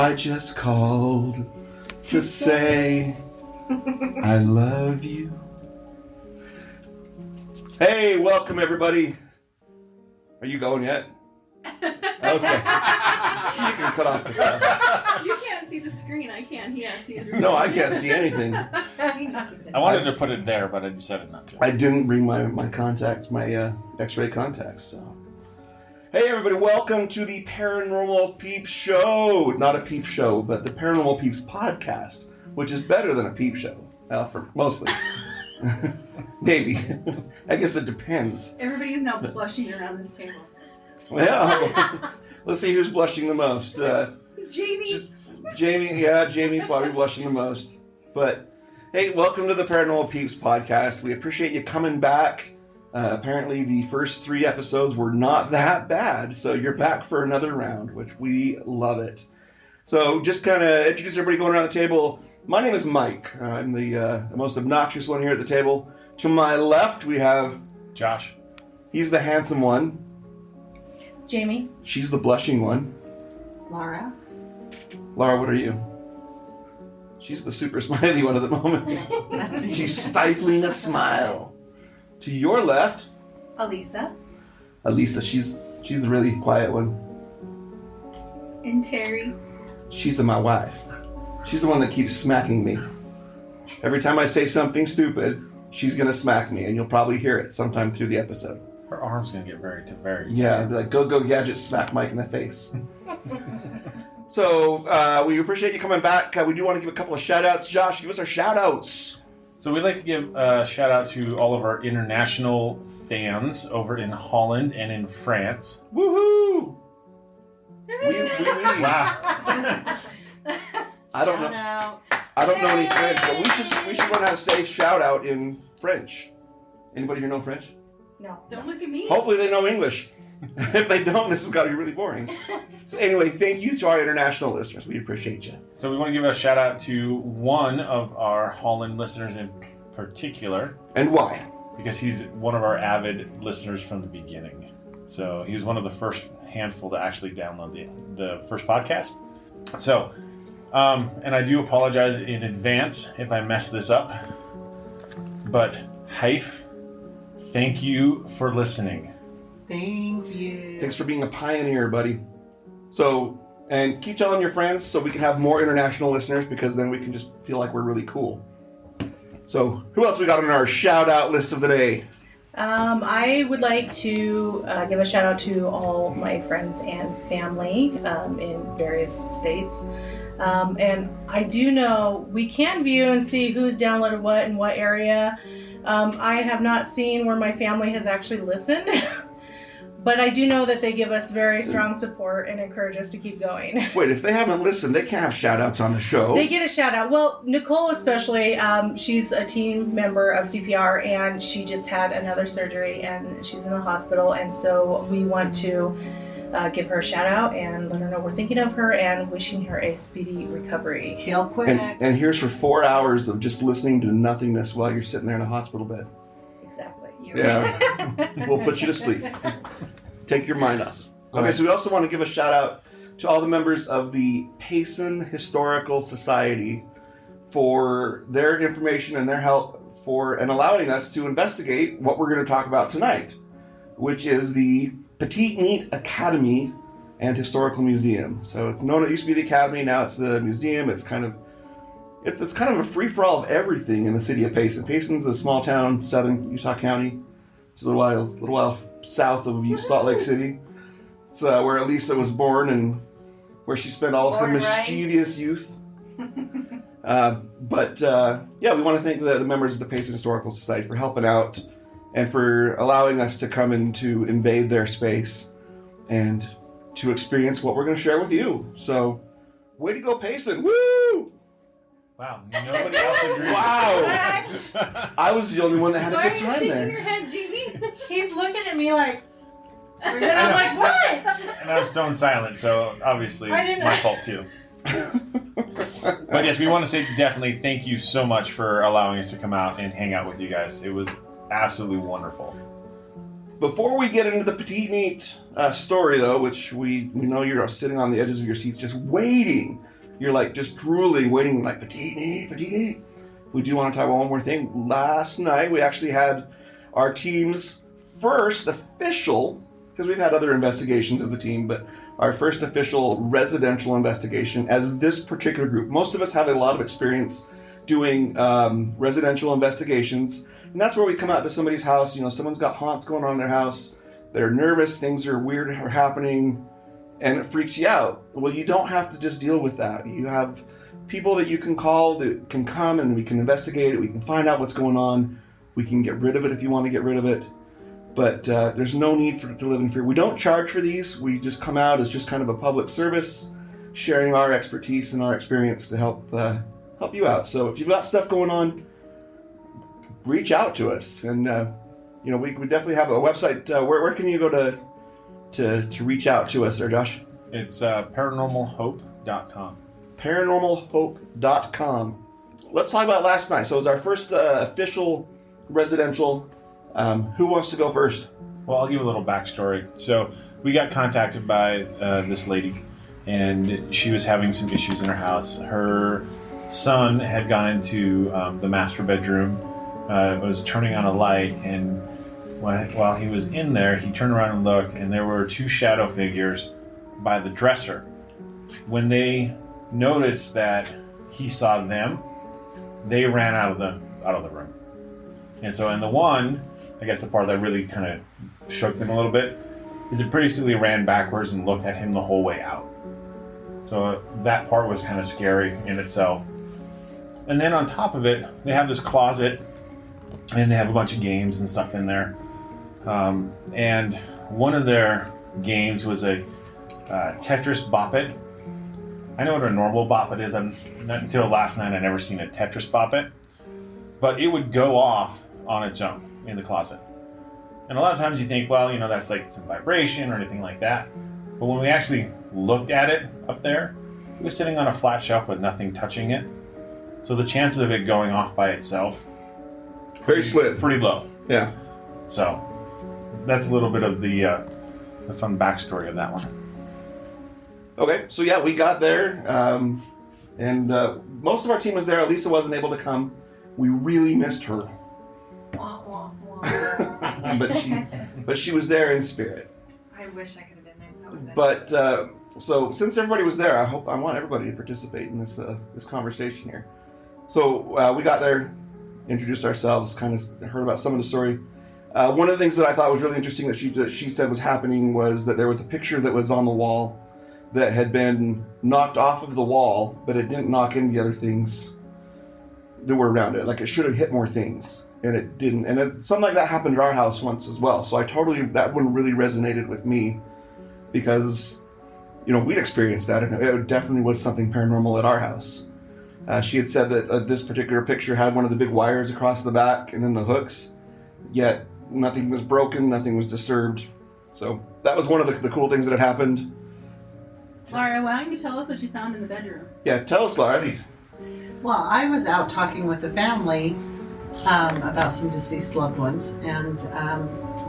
I just called to say I love you. Hey, welcome everybody. Are you going yet? Okay. You can cut off the stuff. You can't see the screen. I can. Yeah, see it. No, I can't see anything. I wanted to put it there, but I decided not to. I didn't bring my contacts, my X-ray contacts. So, hey everybody, welcome to the Paranormal Peeps Show. Not a peep show, but the Paranormal Peeps podcast, which is better than a peep show, for mostly. Maybe. I guess it depends. Everybody is now blushing around this table. Yeah. Let's see who's blushing the most. Jamie. Jamie probably blushing the most. But hey, welcome to the Paranormal Peeps podcast. We appreciate you coming back. Apparently the first 3 episodes were not that bad, so you're back for another round, which we love it. So just kind of introduce everybody going around the table. My name is Mike. I'm the most obnoxious one here at the table. To my left, we have Josh. He's the handsome one. Jamie. She's the blushing one. Laura, what are you? She's the super smiley one at the moment. That's me. She's stifling a smile. To your left, Alisa. she's the really quiet one. And Terry. She's my wife. She's the one that keeps smacking me. Every time I say something stupid, she's gonna smack me, and you'll probably hear it sometime through the episode. Her arm's gonna get very Yeah, be like go gadget, smack Mike in the face. So we appreciate you coming back. We do want to give a couple of shout outs. Josh, give us our shout outs. So we'd like to give a shout out to all of our international fans over in Holland and in France. Woohoo! Wow. I don't know any French, but we should learn how to say shout out in French. Anybody here know French? No, don't look at me. Hopefully they know English. If they don't, this has got to be really boring. So anyway, thank you to our international listeners. We appreciate you. So we want to give a shout out to one of our Holland listeners in particular. And why? Because he's one of our avid listeners from the beginning. So he was one of the first handful to actually download the first podcast. So, and I do apologize in advance if I mess this up. But Haif, thank you for listening. Thank you. Thanks for being a pioneer, buddy. So, and keep telling your friends so we can have more international listeners, because then we can just feel like we're really cool. So, who else we got on our shout-out list of the day? I would like to give a shout out to all my friends and family in various states. And I do know we can view and see who's downloaded what in what area. I have not seen where my family has actually listened. But I do know that they give us very strong support and encourage us to keep going. Wait, if they haven't listened, they can't have shout-outs on the show. They get a shout-out. Well, Nicole especially, she's a team member of CPR, and she just had another surgery, and she's in the hospital, and so we want to give her a shout-out and let her know we're thinking of her and wishing her a speedy recovery. Real quick. And here's for 4 hours of just listening to nothingness while you're sitting there in a hospital bed. Exactly. Yeah. We'll put you to sleep. Take your mind off. Okay, so we also want to give a shout out to all the members of the Payson Historical Society for their information and their help and allowing us to investigate what we're going to talk about tonight, which is the Peteetneet Academy and Historical Museum. So it used to be the Academy, now it's the museum. It's kind of a free-for-all of everything in the city of Payson. Payson's a small town, southern Utah County, just a little while south of Salt Lake City. It's where Elisa was born and where she spent all of her mischievous youth. But we want to thank the members of the Payson Historical Society for helping out and for allowing us to come in to invade their space and to experience what we're going to share with you. So, way to go, Payson! Woo! Wow, nobody else agrees. Wow! I was the only one that had a good time there. Why are you shaking your head, Jamie? He's looking at me like, and I'm like, what? And I'm stone silent, so obviously my fault too. But yes, we want to say definitely thank you so much for allowing us to come out and hang out with you guys. It was absolutely wonderful. Before we get into the Peteetneet story, though, which we know you're sitting on the edges of your seats just waiting you're like just drooling, waiting, like, Peteetneet. We do want to talk about one more thing. Last night, we actually had our team's first official, because we've had other investigations as a team, but our first official residential investigation as this particular group. Most of us have a lot of experience doing residential investigations, and that's where we come out to somebody's house. Someone's got haunts going on in their house. They're nervous, things are weird are happening, and it freaks you out. Well, you don't have to just deal with that. You have people that you can call that can come, and we can investigate it. We can find out what's going on. We can get rid of it if you want to get rid of it. But there's no need for it to live in fear. We don't charge for these. We just come out as just kind of a public service, sharing our expertise and our experience to help you out. So if you've got stuff going on, reach out to us. And we definitely have a website. Where can you go to reach out to us there, Josh? It's paranormalhope.com. Paranormalhope.com. Let's talk about last night. So it was our first official residential. Who wants to go first? Well, I'll give a little backstory. So we got contacted by this lady, and she was having some issues in her house. Her son had gone into the master bedroom, was turning on a light, and while he was in there, he turned around and looked, and there were two shadow figures by the dresser. When they noticed that he saw them, they ran out of the room. And so in the one, I guess the part that really kind of shook them a little bit is it basically ran backwards and looked at him the whole way out. So that part was kind of scary in itself. And then on top of it, they have this closet, and they have a bunch of games and stuff in there. And one of their games was a Tetris Bop It. I know what a normal Bop It is. Not until last night I never seen a Tetris Bop It. But it would go off on its own in the closet. And a lot of times you think, well, that's like some vibration or anything like that. But when we actually looked at it up there, it was sitting on a flat shelf with nothing touching it. So the chances of it going off by itself, pretty low. Yeah. So that's a little bit of the fun backstory of that one. Okay, so yeah, we got there, and most of our team was there. Lisa wasn't able to come. We really missed her. Wah, wah, wah. but she was there in spirit. I wish I could have been there. That would've been But so since everybody was there, I want everybody to participate in this conversation here. So we got there, introduced ourselves, kind of heard about some of the story. One of the things that I thought was really interesting that she said was happening was that there was a picture that was on the wall that had been knocked off of the wall, but it didn't knock into the other things that were around it. Like it should have hit more things, and it didn't. And something like that happened at our house once as well. So that one really resonated with me because, we'd experienced that, and it definitely was something paranormal at our house. She had said that this particular picture had one of the big wires across the back and then the hooks, yet nothing was broken, nothing was disturbed. So that was one of the cool things that had happened. Laura, why don't you tell us what you found in the bedroom? Yeah, tell us, Laura. Well, I was out talking with the family about some deceased loved ones, and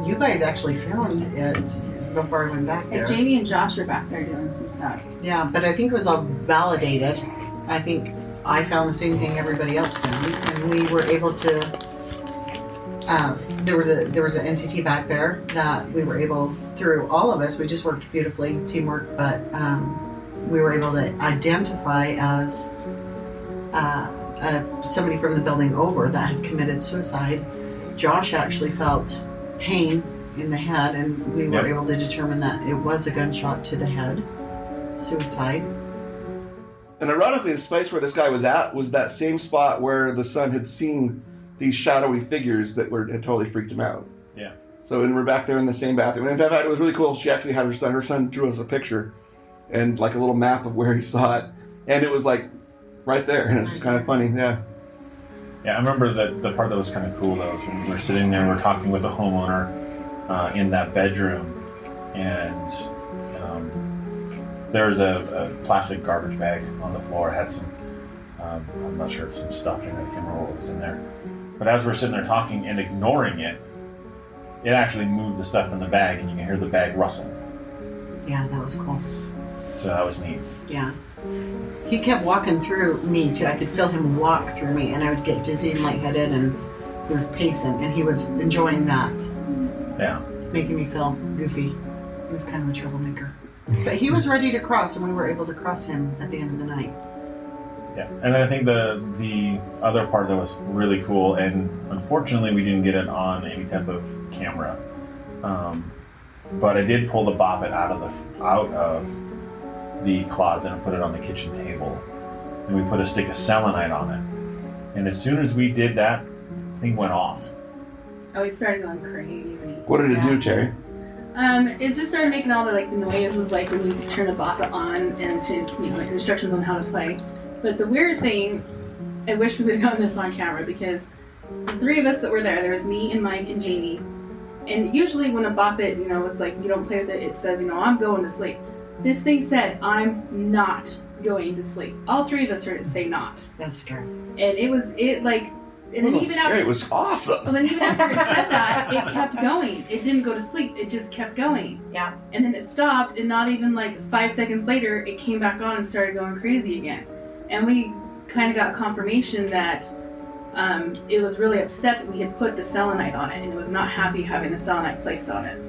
you guys actually found it before I went back there. Jamie and Josh are back there doing some stuff. Yeah, but I think it was all validated. I think I found the same thing everybody else found, and we were able to. There was an entity back there that we were able, through all of us, we just worked beautifully, teamwork, but we were able to identify as somebody from the building over that had committed suicide. Josh actually felt pain in the head, and we were able to determine that it was a gunshot to the head, suicide. And ironically, the space where this guy was at was that same spot where the son had seen these shadowy figures that had totally freaked him out. Yeah. So and we're back there in the same bathroom. And in fact, it was really cool. She actually had her son drew us a picture and like a little map of where he saw it. And it was like right there. And it was just kind of funny. Yeah. Yeah, I remember the part that was kind of cool though was when we were sitting there and we're talking with the homeowner in that bedroom, and there was a plastic garbage bag on the floor. It had some, I'm not sure, some stuff in it. I can't remember what was in there. But as we're sitting there talking and ignoring it, it actually moved the stuff in the bag, and you can hear the bag rustle. Yeah, that was cool. So that was neat. Yeah. he kept walking through me too. I could feel him walk through me, and I would get dizzy and lightheaded, and he was pacing, and he was enjoying that, Yeah. making me feel goofy. He was kind of a troublemaker. But he was ready to cross, and we were able to cross him at the end of the night. Yeah, and then I think the other part that was really cool, and unfortunately we didn't get it on any type of camera, but I did pull the boppet out of the closet and put it on the kitchen table, and we put a stick of selenite on it, and as soon as we did that, the thing went off. Oh, it started going crazy. What did it do, Terry? It just started making all the like noises, like when you turn the bopper on, and to like instructions on how to play. But the weird thing, I wish we would have gotten this on camera, because the three of us that were there was me and Mike and Jamie. And usually when a bop it, was like, you don't play with it, it says, I'm going to sleep. This thing said, I'm not going to sleep. All three of us heard it say not. That's scary. And it wasn't scary. It was awesome. Well, then even after it said that, it kept going. It didn't go to sleep. It just kept going. Yeah. And then it stopped, and not even like 5 seconds later, it came back on and started going crazy again. And we kind of got confirmation that it was really upset that we had put the selenite on it, and it was not happy having the selenite placed on it.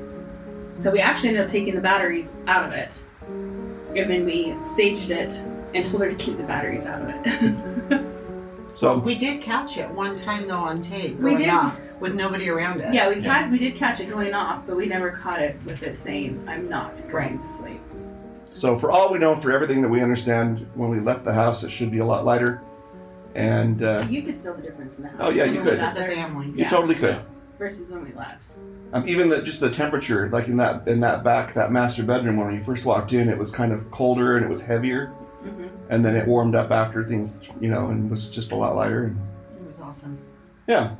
So we actually ended up taking the batteries out of it. And then we staged it and told her to keep the batteries out of it. So We did catch it one time though on tape, We going did. off with nobody around us. Yeah, we did catch it going off, but we never caught it with it saying, I'm not going to sleep. So for all we know, for everything that we understand, when we left the house, it should be a lot lighter. And You could feel the difference in the house. Oh, yeah, you when we could. got The there family. you totally could. versus when we left. Even just the temperature, like in that master bedroom when you first walked in, it was kind of colder and it was heavier. Mm-hmm. And then it warmed up after things, and was just a lot lighter. And It was awesome. yeah,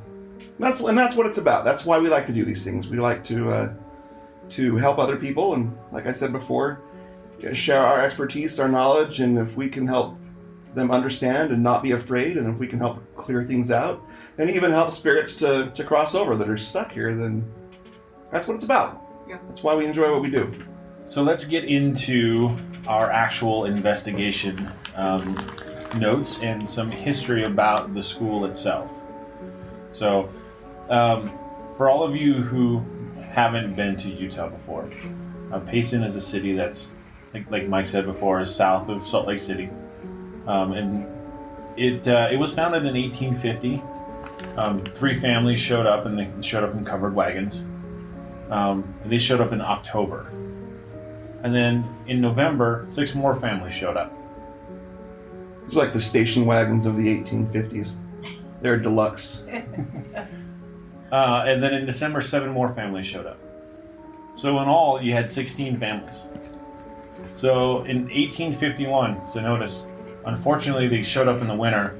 that's what it's about. That's why we like to do these things. We like to help other people, and like I said before, share our expertise, our knowledge, and if we can help them understand and not be afraid, and if we can help clear things out, and even help spirits to cross over that are stuck here, then that's what it's about. Yeah. That's why we enjoy what we do. So let's get into our actual investigation notes and some history about the school itself. So, for all of you who haven't been to Utah before, Payson is a city that's, like Mike said before, is south of Salt Lake City, and it was founded in 1850. 3 families showed up, and they showed up in covered wagons. They showed up in October. And then in November, 6 more families showed up. It's like the station wagons of the 1850s. They're deluxe. And then in December, 7 more families showed up. So in all, you had 16 families. So in 1851, so notice, unfortunately, they showed up in the winter.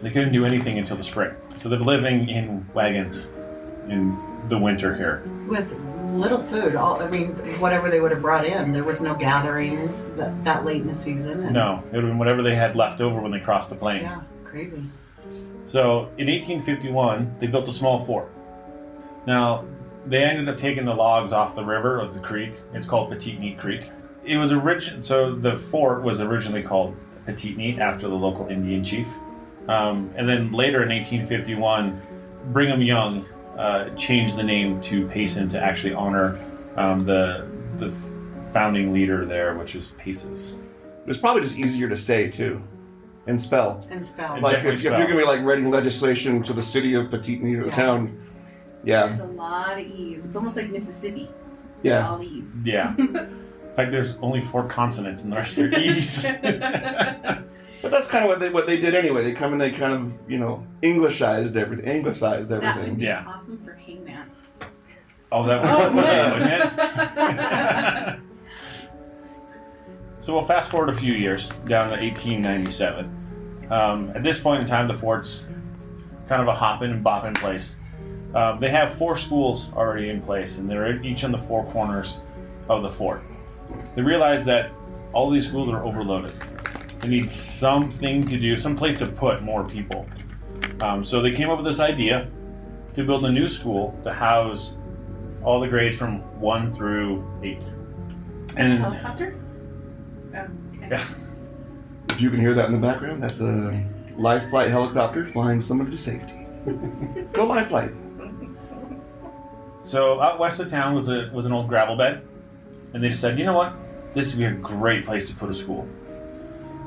They couldn't do anything until the spring. So they're living in wagons in the winter here. With little food, whatever they would have brought in. There was no gathering that late in the season. And No, it would have been whatever they had left over when they crossed the plains. yeah, crazy. So in 1851, they built a small fort. Now, they ended up taking the logs off the river, of the creek. It's called Peteetneet Creek. It was so the fort was originally called Peteetneet after the local Indian chief. And then later in 1851, Brigham Young changed the name to Payson to actually honor the founding leader there, which is Paces. It was probably just easier to say too, and spell. And spell. And Like definitely if you're going to be like writing legislation to the city of Peteetneet or the Yeah. town, yeah, There's a lot of E's. It's almost like Mississippi. yeah. All E's. Yeah. In fact, there's only 4 consonants and the rest are E's. But that's kind of what they did anyway. They come and they kind of Anglicized everything. That would be Yeah. awesome for Hangman. Oh, that would wouldn't it? So we'll fast forward a few years, down to 1897. At this point in time, the fort's kind of a hopping and bopping place. They have 4 schools already in place, and they're each on the 4 corners of the fort. They realize that all these schools are overloaded. They need something to do, some place to put more people. So they came up with this idea to build a new school to house all the grades from 1 through 8. And Helicopter? Oh, okay. yeah. you can hear that in the background, that's a life flight helicopter flying somebody to safety. Go life flight. So out west of town was an old gravel bed, and they decided, you know what, this would be a great place to put a school.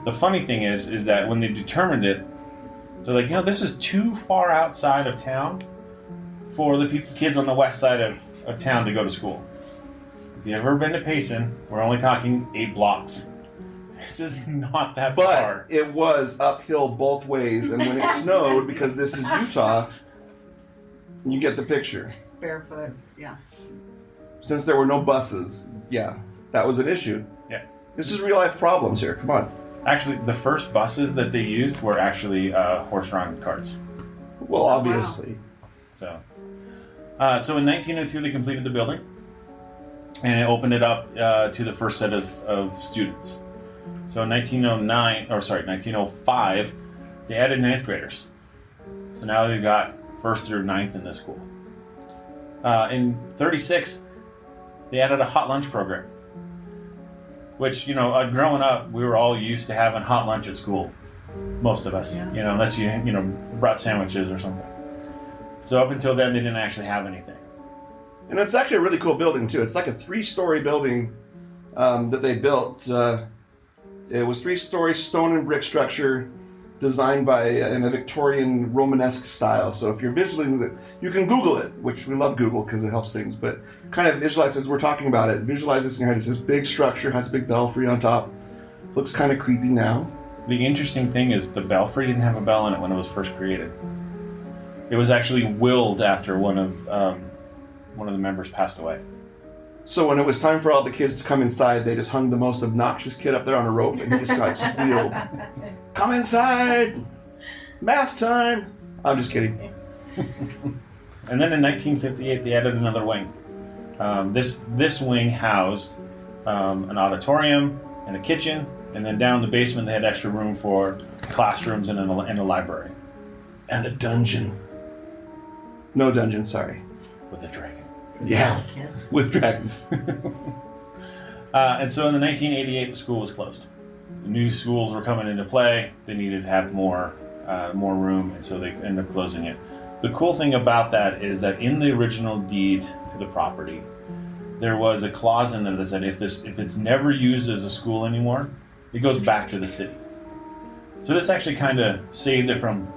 The funny thing is that when they determined it, they're like, this is too far outside of town for the kids on the west side of town to go to school. If you've ever been to Payson, we're only talking 8 blocks. This is not that far. But it was uphill both ways, and when it snowed, because this is Utah, you get the picture. Barefoot, yeah. Since there were no buses, yeah, that was an issue. Yeah. This is real life problems here, come on. Actually, the first buses that they used were actually horse-drawn carts. Well, obviously. So in 1902, they completed the building, and it opened it up to the first set of students. So in 1905, they added 9th graders. So now they've got 1st through 9th in this school. In 36, they added a hot lunch program, which, growing up, we were all used to having hot lunch at school. Most of us, unless you brought sandwiches or something. So up until then, they didn't actually have anything. And it's actually a really cool building, too. It's like a 3-story building that they built. It was 3-story stone and brick structure designed by in a Victorian Romanesque style. So if you're visualizing it, you can Google it, which we love Google because it helps things, but kind of visualize as we're talking about it. Visualize this in your head. It's this big structure, has a big belfry on top. Looks kind of creepy now. The interesting thing is the belfry didn't have a bell in it when it was first created. It was actually willed after one of the members passed away. So when it was time for all the kids to come inside, they just hung the most obnoxious kid up there on a rope, and he just like squealed, "Come inside! Math time!" I'm just kidding. And then in 1958, they added another wing. This wing housed an auditorium and a kitchen, and then down the basement they had extra room for classrooms and a library. And a dungeon. No dungeon, sorry. With a dragon. Yeah, with dragons. And so in the 1988, the school was closed. The new schools were coming into play. They needed to have more room, and so they ended up closing it. The cool thing about that is that in the original deed to the property, there was a clause in there that said if it's never used as a school anymore, it goes back to the city. So this actually kind of saved it from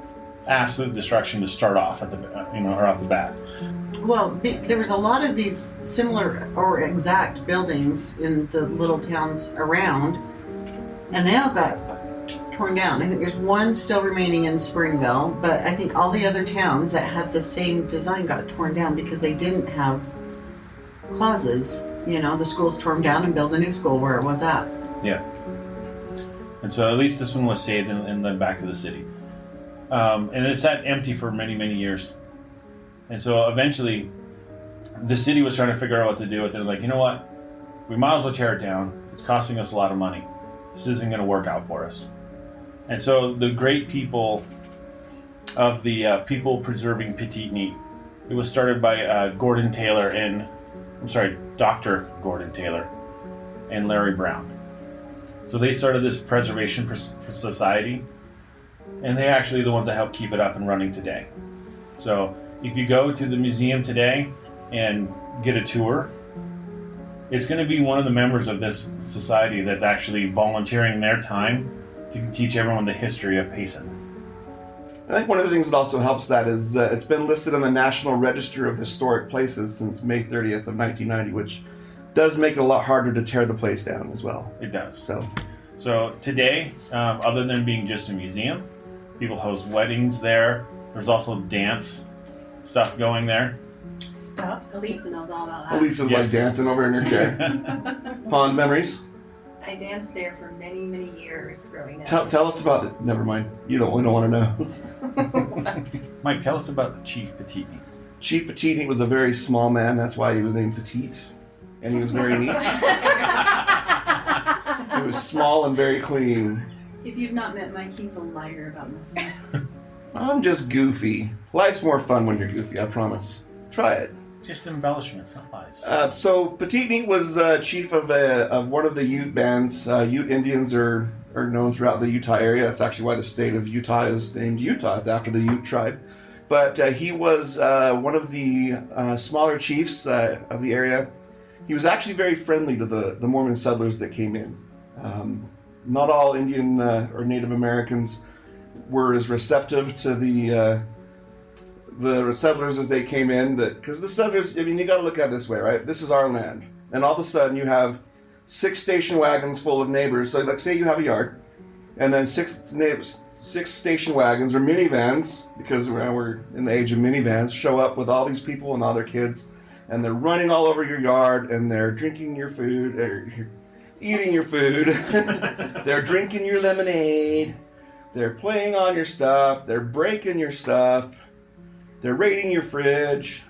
absolute destruction to start off at or off the bat. Well, there was a lot of these similar or exact buildings in the little towns around, and they all got torn down. I think there's one still remaining in Springville, but I think all the other towns that had the same design got torn down because they didn't have clauses. The schools tore them down and built a new school where it was at. Yeah. And so at least this one was saved and then back to the city. And it sat empty for many, many years. And so eventually, the city was trying to figure out what to do with it. They're like, you know what? We might as well tear it down. It's costing us a lot of money. This isn't going to work out for us. And so the great people of the People Preserving Peteetneet, it was started by Dr. Gordon Taylor and Larry Brown. So they started this preservation society, and they're actually the ones that help keep it up and running today. So if you go to the museum today and get a tour, it's going to be one of the members of this society that's actually volunteering their time to teach everyone the history of Payson. I think one of the things that also helps that is it's been listed on the National Register of Historic Places since May 30th of 1990, which does make it a lot harder to tear the place down as well. It does. So today, other than being just a museum, people host weddings there. There's also dance stuff going there. Stuff. Elisa knows all about that. Elisa's Yes. like dancing over in her chair. Fond memories? I danced there for many, many years growing up. Tell us about it. Never mind. We don't want to know. Mike, tell us about Chief Peteetneet. Chief Peteetneet was a very small man. That's why he was named Petite. And he was very neat. He was small and very clean. If you've not met Mike, he's a liar about most stuff. I'm just goofy. Life's more fun when you're goofy, I promise. Try it. Just embellishments, not lies. So Peteetneet was chief of one of the Ute bands. Ute Indians are known throughout the Utah area. That's actually why the state of Utah is named Utah. It's after the Ute tribe. But he was one of the smaller chiefs of the area. He was actually very friendly to the Mormon settlers that came in. Not all Indian or Native Americans were as receptive to the settlers as they came in, because the settlers, I mean, you got to look at it this way, right? This is our land, and all of a sudden you have 6 station wagons full of neighbors. So, like, say you have a yard, and then 6 station wagons or minivans, because we're in the age of minivans, show up with all these people and all their kids, and they're running all over your yard, and they're drinking your food, or eating your food, they're drinking your lemonade, they're playing on your stuff, they're breaking your stuff. They're raiding your fridge.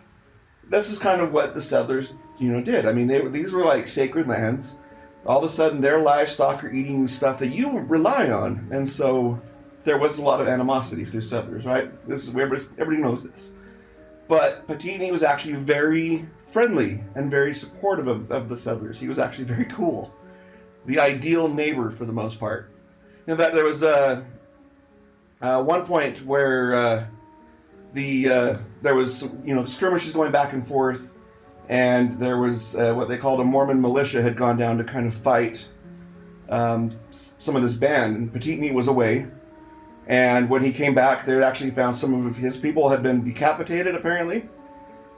This is kind of what the settlers, did. I mean, these were like sacred lands. All of a sudden, their livestock are eating stuff that you rely on, and so there was a lot of animosity through settlers, right? This is where everybody knows this. But Peteetneet was actually very friendly and very supportive of the settlers. He was actually very cool, the ideal neighbor for the most part. In fact, there was one point where. There was skirmishes going back and forth, and there was what they called a Mormon militia had gone down to kind of fight some of this band, and Peteetneet was away, and when he came back, they had actually found some of his people had been decapitated, apparently,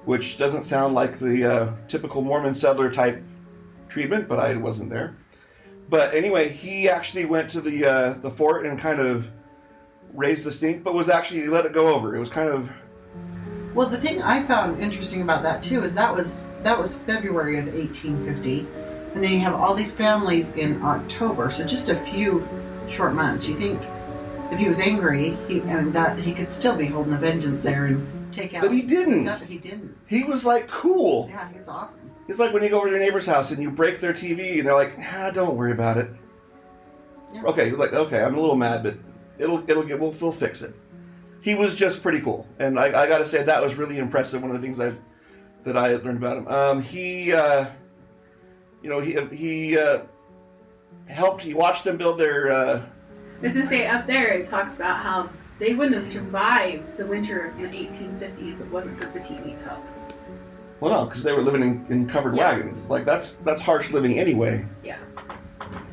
which doesn't sound like the typical Mormon settler type treatment, but I wasn't there. But anyway, he actually went to the fort and kind of raised the stink, but was actually let it go over. It was kind of... Well, the thing I found interesting about that too is that was February of 1850, and then you have all these families in October, so just a few short months. You think if he was angry, he could still be holding a vengeance there and take out... But he didn't. He didn't. He was like cool. Yeah, he was awesome. It's like when you go over to your neighbor's house and you break their TV, and they're like, don't worry about it. Yeah. Okay, he was like, okay, I'm a little mad, but we'll fix it. He was just pretty cool, and I got to say that was really impressive. One of the things that I had learned about him. He helped. He watched them build their. Let's just say up there it talks about how they wouldn't have survived the winter of 1850 if it wasn't for Peteetneet's help. Well, no, because they were living in covered wagons. Like that's harsh living anyway. Yeah.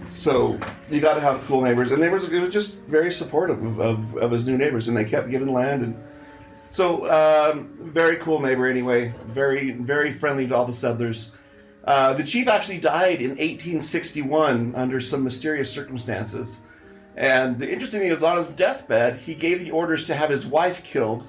So you got to have cool neighbors, and it was just very supportive of his new neighbors, and they kept giving land, and so very cool neighbor anyway, very very friendly to all the settlers. The chief actually died in 1861 under some mysterious circumstances, and the interesting thing is on his deathbed he gave the orders to have his wife killed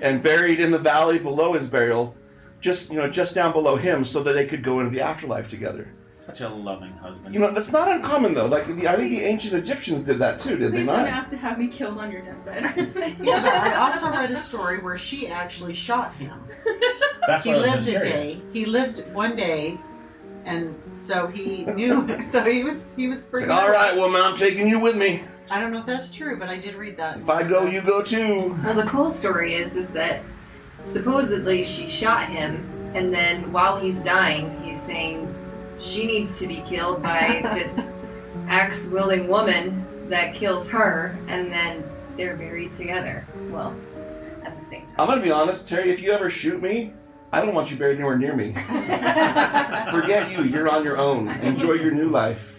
and buried in the valley below his burial, just down below him, so that they could go into the afterlife together. Such a loving husband. That's not uncommon though. Like I think the ancient Egyptians did that too, did they not? Please don't ask to have me killed on your deathbed. Yeah, but I also read a story where she actually shot him. That's He lived a day. He lived one day, and so he knew. So he was pretty. Like, all right, woman, I'm taking you with me. I don't know if that's true, but I did read that. If I go, you go too. Well, the cool story is that supposedly she shot him, and then while he's dying, he's saying she needs to be killed by this axe-wielding woman that kills her, and then they're buried together. Well, at the same time. I'm gonna be honest, Terry. If you ever shoot me, I don't want you buried anywhere near me. Forget you. You're on your own. Enjoy your new life.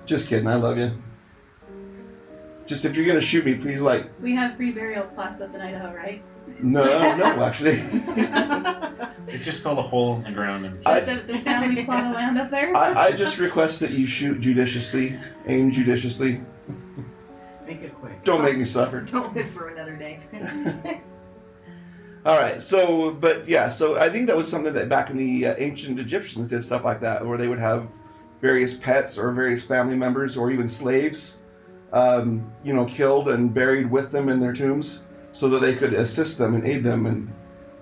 Just kidding. I love you. Just if you're gonna shoot me, please We have free burial plots up in Idaho, right? No, actually. It's just called a hole in the ground. And The family plot of land up there? I just request that you shoot judiciously, aim judiciously. Make it quick. Don't make me suffer. Don't live for another day. All right, so I think that was something that back in the ancient Egyptians did stuff like that, where they would have various pets or various family members or even slaves, killed and buried with them in their tombs, so that they could assist them and aid them, and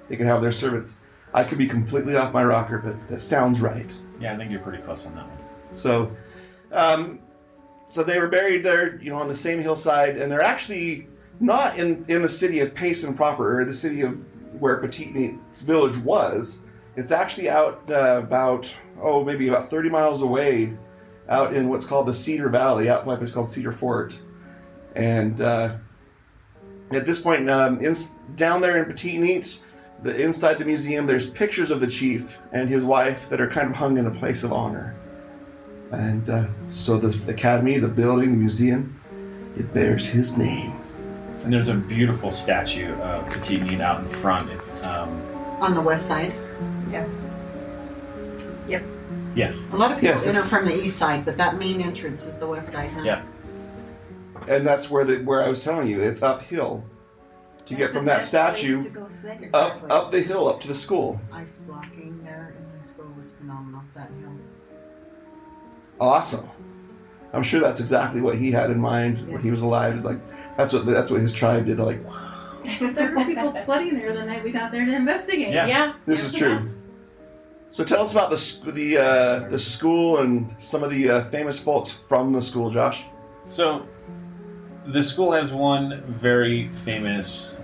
they could have their servants. I could be completely off my rocker, but that sounds right. yeah, I think you're pretty close on that one. So, so they were buried there, on the same hillside, and they're actually not in the city of Payson proper, or the city of where Peteetneet's village was. It's actually out maybe about 30 miles away, out in what's called the Cedar Valley, out by a place called Cedar Fort. And at this point, down there in Peteetneet, inside the museum, there's pictures of the chief and his wife that are kind of hung in a place of honor. And so the academy, the building, the museum, it bears his name. And there's a beautiful statue of Peteetneet out in front. On the west side. Yeah. Yes. A lot of people Yes, enter it's- from the east side, but that main entrance is the west side. Huh? Yeah. And that's where I was telling you, it's uphill to get from that statue up the hill up to the school. Ice blocking there in high school was phenomenal. That hill. Awesome. I'm sure that's exactly what he had in mind when he was alive. It's like that's what his tribe did. Like, There were people sledding there the night we got there to investigate. Yeah. this is true. So tell us about the school and some of the famous folks from the school, Josh. So, the school has one very famous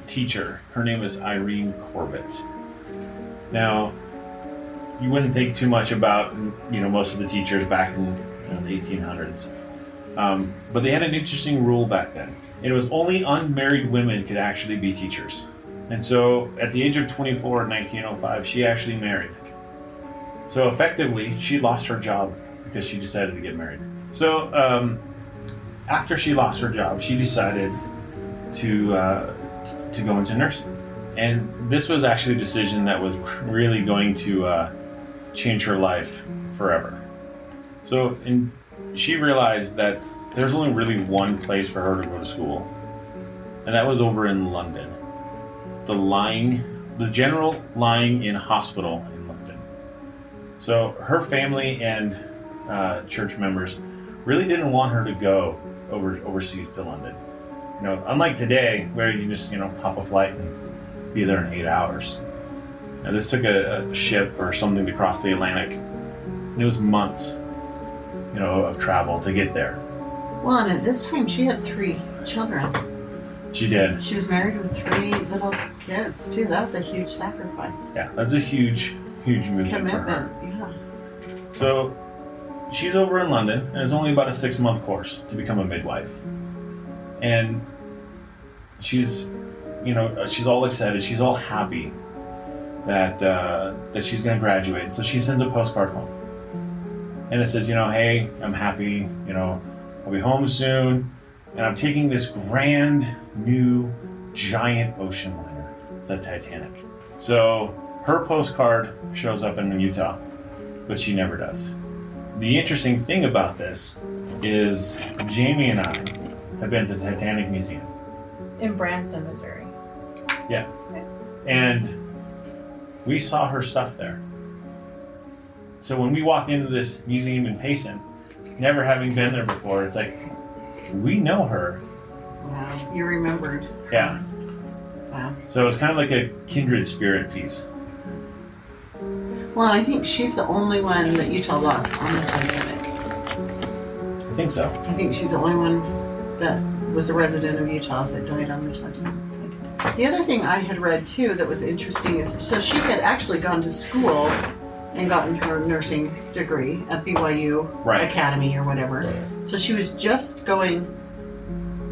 teacher. Her name is Irene Corbett. Now, you wouldn't think too much about most of the teachers back in the 1800s, but they had an interesting rule back then. It was only unmarried women could actually be teachers, and so at the age of 24 in 1905, she actually married. So effectively, she lost her job because she decided to get married. So after she lost her job, she decided to go into nursing. And this was actually a decision that was really going to change her life forever. So she realized that there's only really one place for her to go to school, and that was over in London. The general lying-in hospital in London. So her family and church members really didn't want her to go overseas to London. Unlike today, where you just hop a flight and be there in 8 hours. Now this took a ship or something to cross the Atlantic, and it was months, of travel to get there. Well, and at this time she had 3 children. She did. She was married with 3 little kids too. That was a huge sacrifice. Yeah, that's a huge movement for her. Commitment. Yeah. So she's over in London, and it's only about a 6-month course to become a midwife. And she's all excited. She's all happy that she's going to graduate. So she sends a postcard home, and it says, hey, I'm happy. I'll be home soon, and I'm taking this grand new giant ocean liner, the Titanic. So her postcard shows up in Utah, but she never does. The interesting thing about this is Jamie and I have been to the Titanic Museum. In Branson, Missouri. Yeah. And we saw her stuff there. So when we walk into this museum in Payson, never having been there before, it's like, we know her. Wow. You remembered. Yeah. Wow. So it's kind of like a kindred spirit piece. Well, I think she's the only one that Utah lost on the Titanic. I think so. I think she's the only one that was a resident of Utah that died on the Titanic. The other thing I had read too that was interesting is, so she had actually gone to school and gotten her nursing degree at BYU Right. Academy or whatever. So she was just going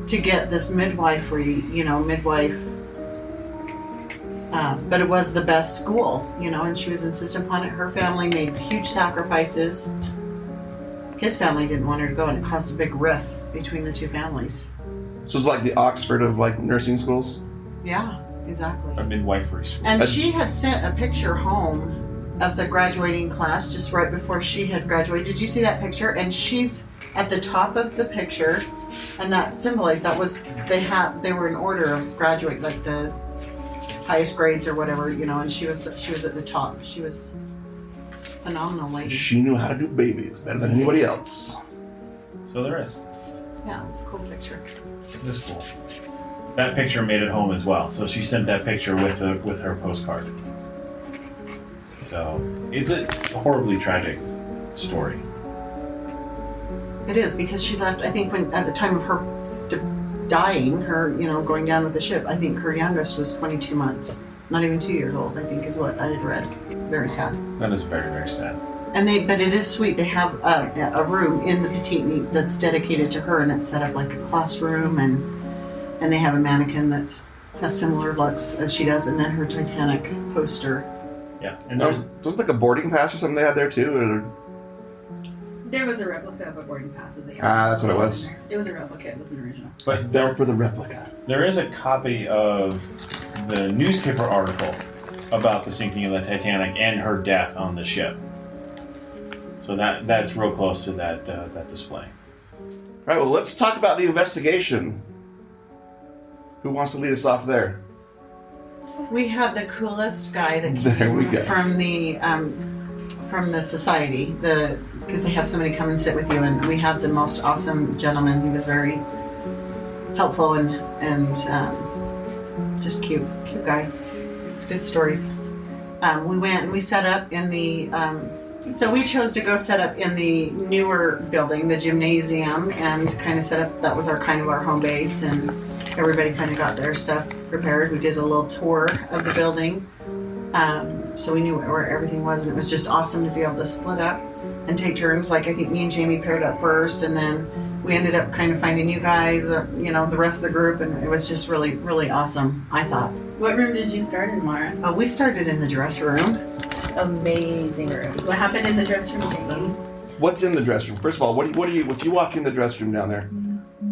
to get this midwifery, midwife. But it was the best school, and she was insistent upon it. Her family made huge sacrifices. His family didn't want her to go, and it caused a big rift between the 2 families. So it's like the Oxford of nursing schools. Yeah, exactly. A midwifery school. And she had sent a picture home of the graduating class just right before she had graduated. Did you see that picture? And she's at the top of the picture, and that symbolized that was they were in order of graduate, like the highest grades or whatever, and she was at the top. She was a phenomenal lady. She knew how to do babies better than anybody else. So there is. Yeah, it's a cool picture. This is cool. That picture made it home as well. So she sent that picture with her postcard. So it's a horribly tragic story. It is, because she left, I think, when at the time of her dying, her, going down with the ship, I think her youngest was 22 months. not even 2 years old, I think is what I had read. Very sad. That is very, very sad. But it is sweet. They have a room in the Peteetneet that's dedicated to her, and it's set up like a classroom, and they have a mannequin that has similar looks as she does, and then her Titanic poster. Yeah, and There was like a boarding pass or something they had there too. There was a replica of a boarding pass that they had. That's what it was. It was a replica. It wasn't original. but There for the replica. there is a copy of the newspaper article about the sinking of the Titanic and her death on the ship. So that's real close to that display. All right, well, let's talk about the investigation. Who wants to lead us off there? We had the coolest guy that There we go. from the society, because they have somebody come and sit with you, and we had the most awesome gentleman. He was very helpful and just cute guy. Good stories. We went and we set up in the. So we chose to go set up in the newer building, the gymnasium, and kind of set up. That was our home base, and everybody kind of got their stuff prepared. We did a little tour of the building, so we knew where everything was, and it was just awesome to be able to split up and take turns. Like I think me and Jamie paired up first, and then we ended up kind of finding you guys, the rest of the group, and it was just really, really awesome. I thought. What room did you start in, Mara? We started in the dressing room. Amazing room. What happened in the dressing room? Awesome. What's in the dressing room? First of all, what do you if you walk in the dressing room down there?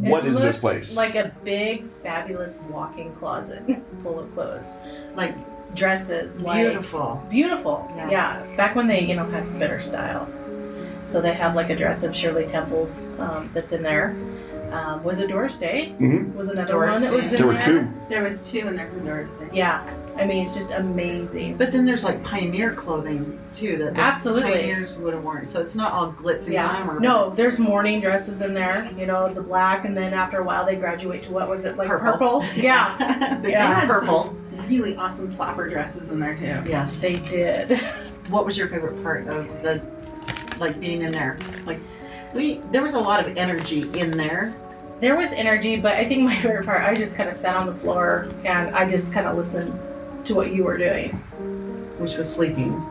What is this place? Like a big, fabulous walk-in closet full of clothes, Like dresses, beautiful. beautiful. Yeah. Back when they, had better style. So they have like a dress of Shirley Temple's that's in there. Was it Doris Day? Mhm. Was another Doris one that Day. was in There there? were two. There was two in there from Doris Day. Yeah. I mean, it's just amazing. But then there's like pioneer clothing too that the Absolutely. pioneers would have worn. So it's not all glitz and glamour. No, but it's there's morning dresses in there, the black, and then after a while they graduate to what was it, like Purple. Yeah. they Yeah. got purple. Really awesome flapper dresses in there too. Yes. They did. What was your favorite part of the being in there? There was a lot of energy in there. There was energy, but I think my favorite part, I just kind of sat on the floor and I just kind of listened to what you were doing. Which was sleeping.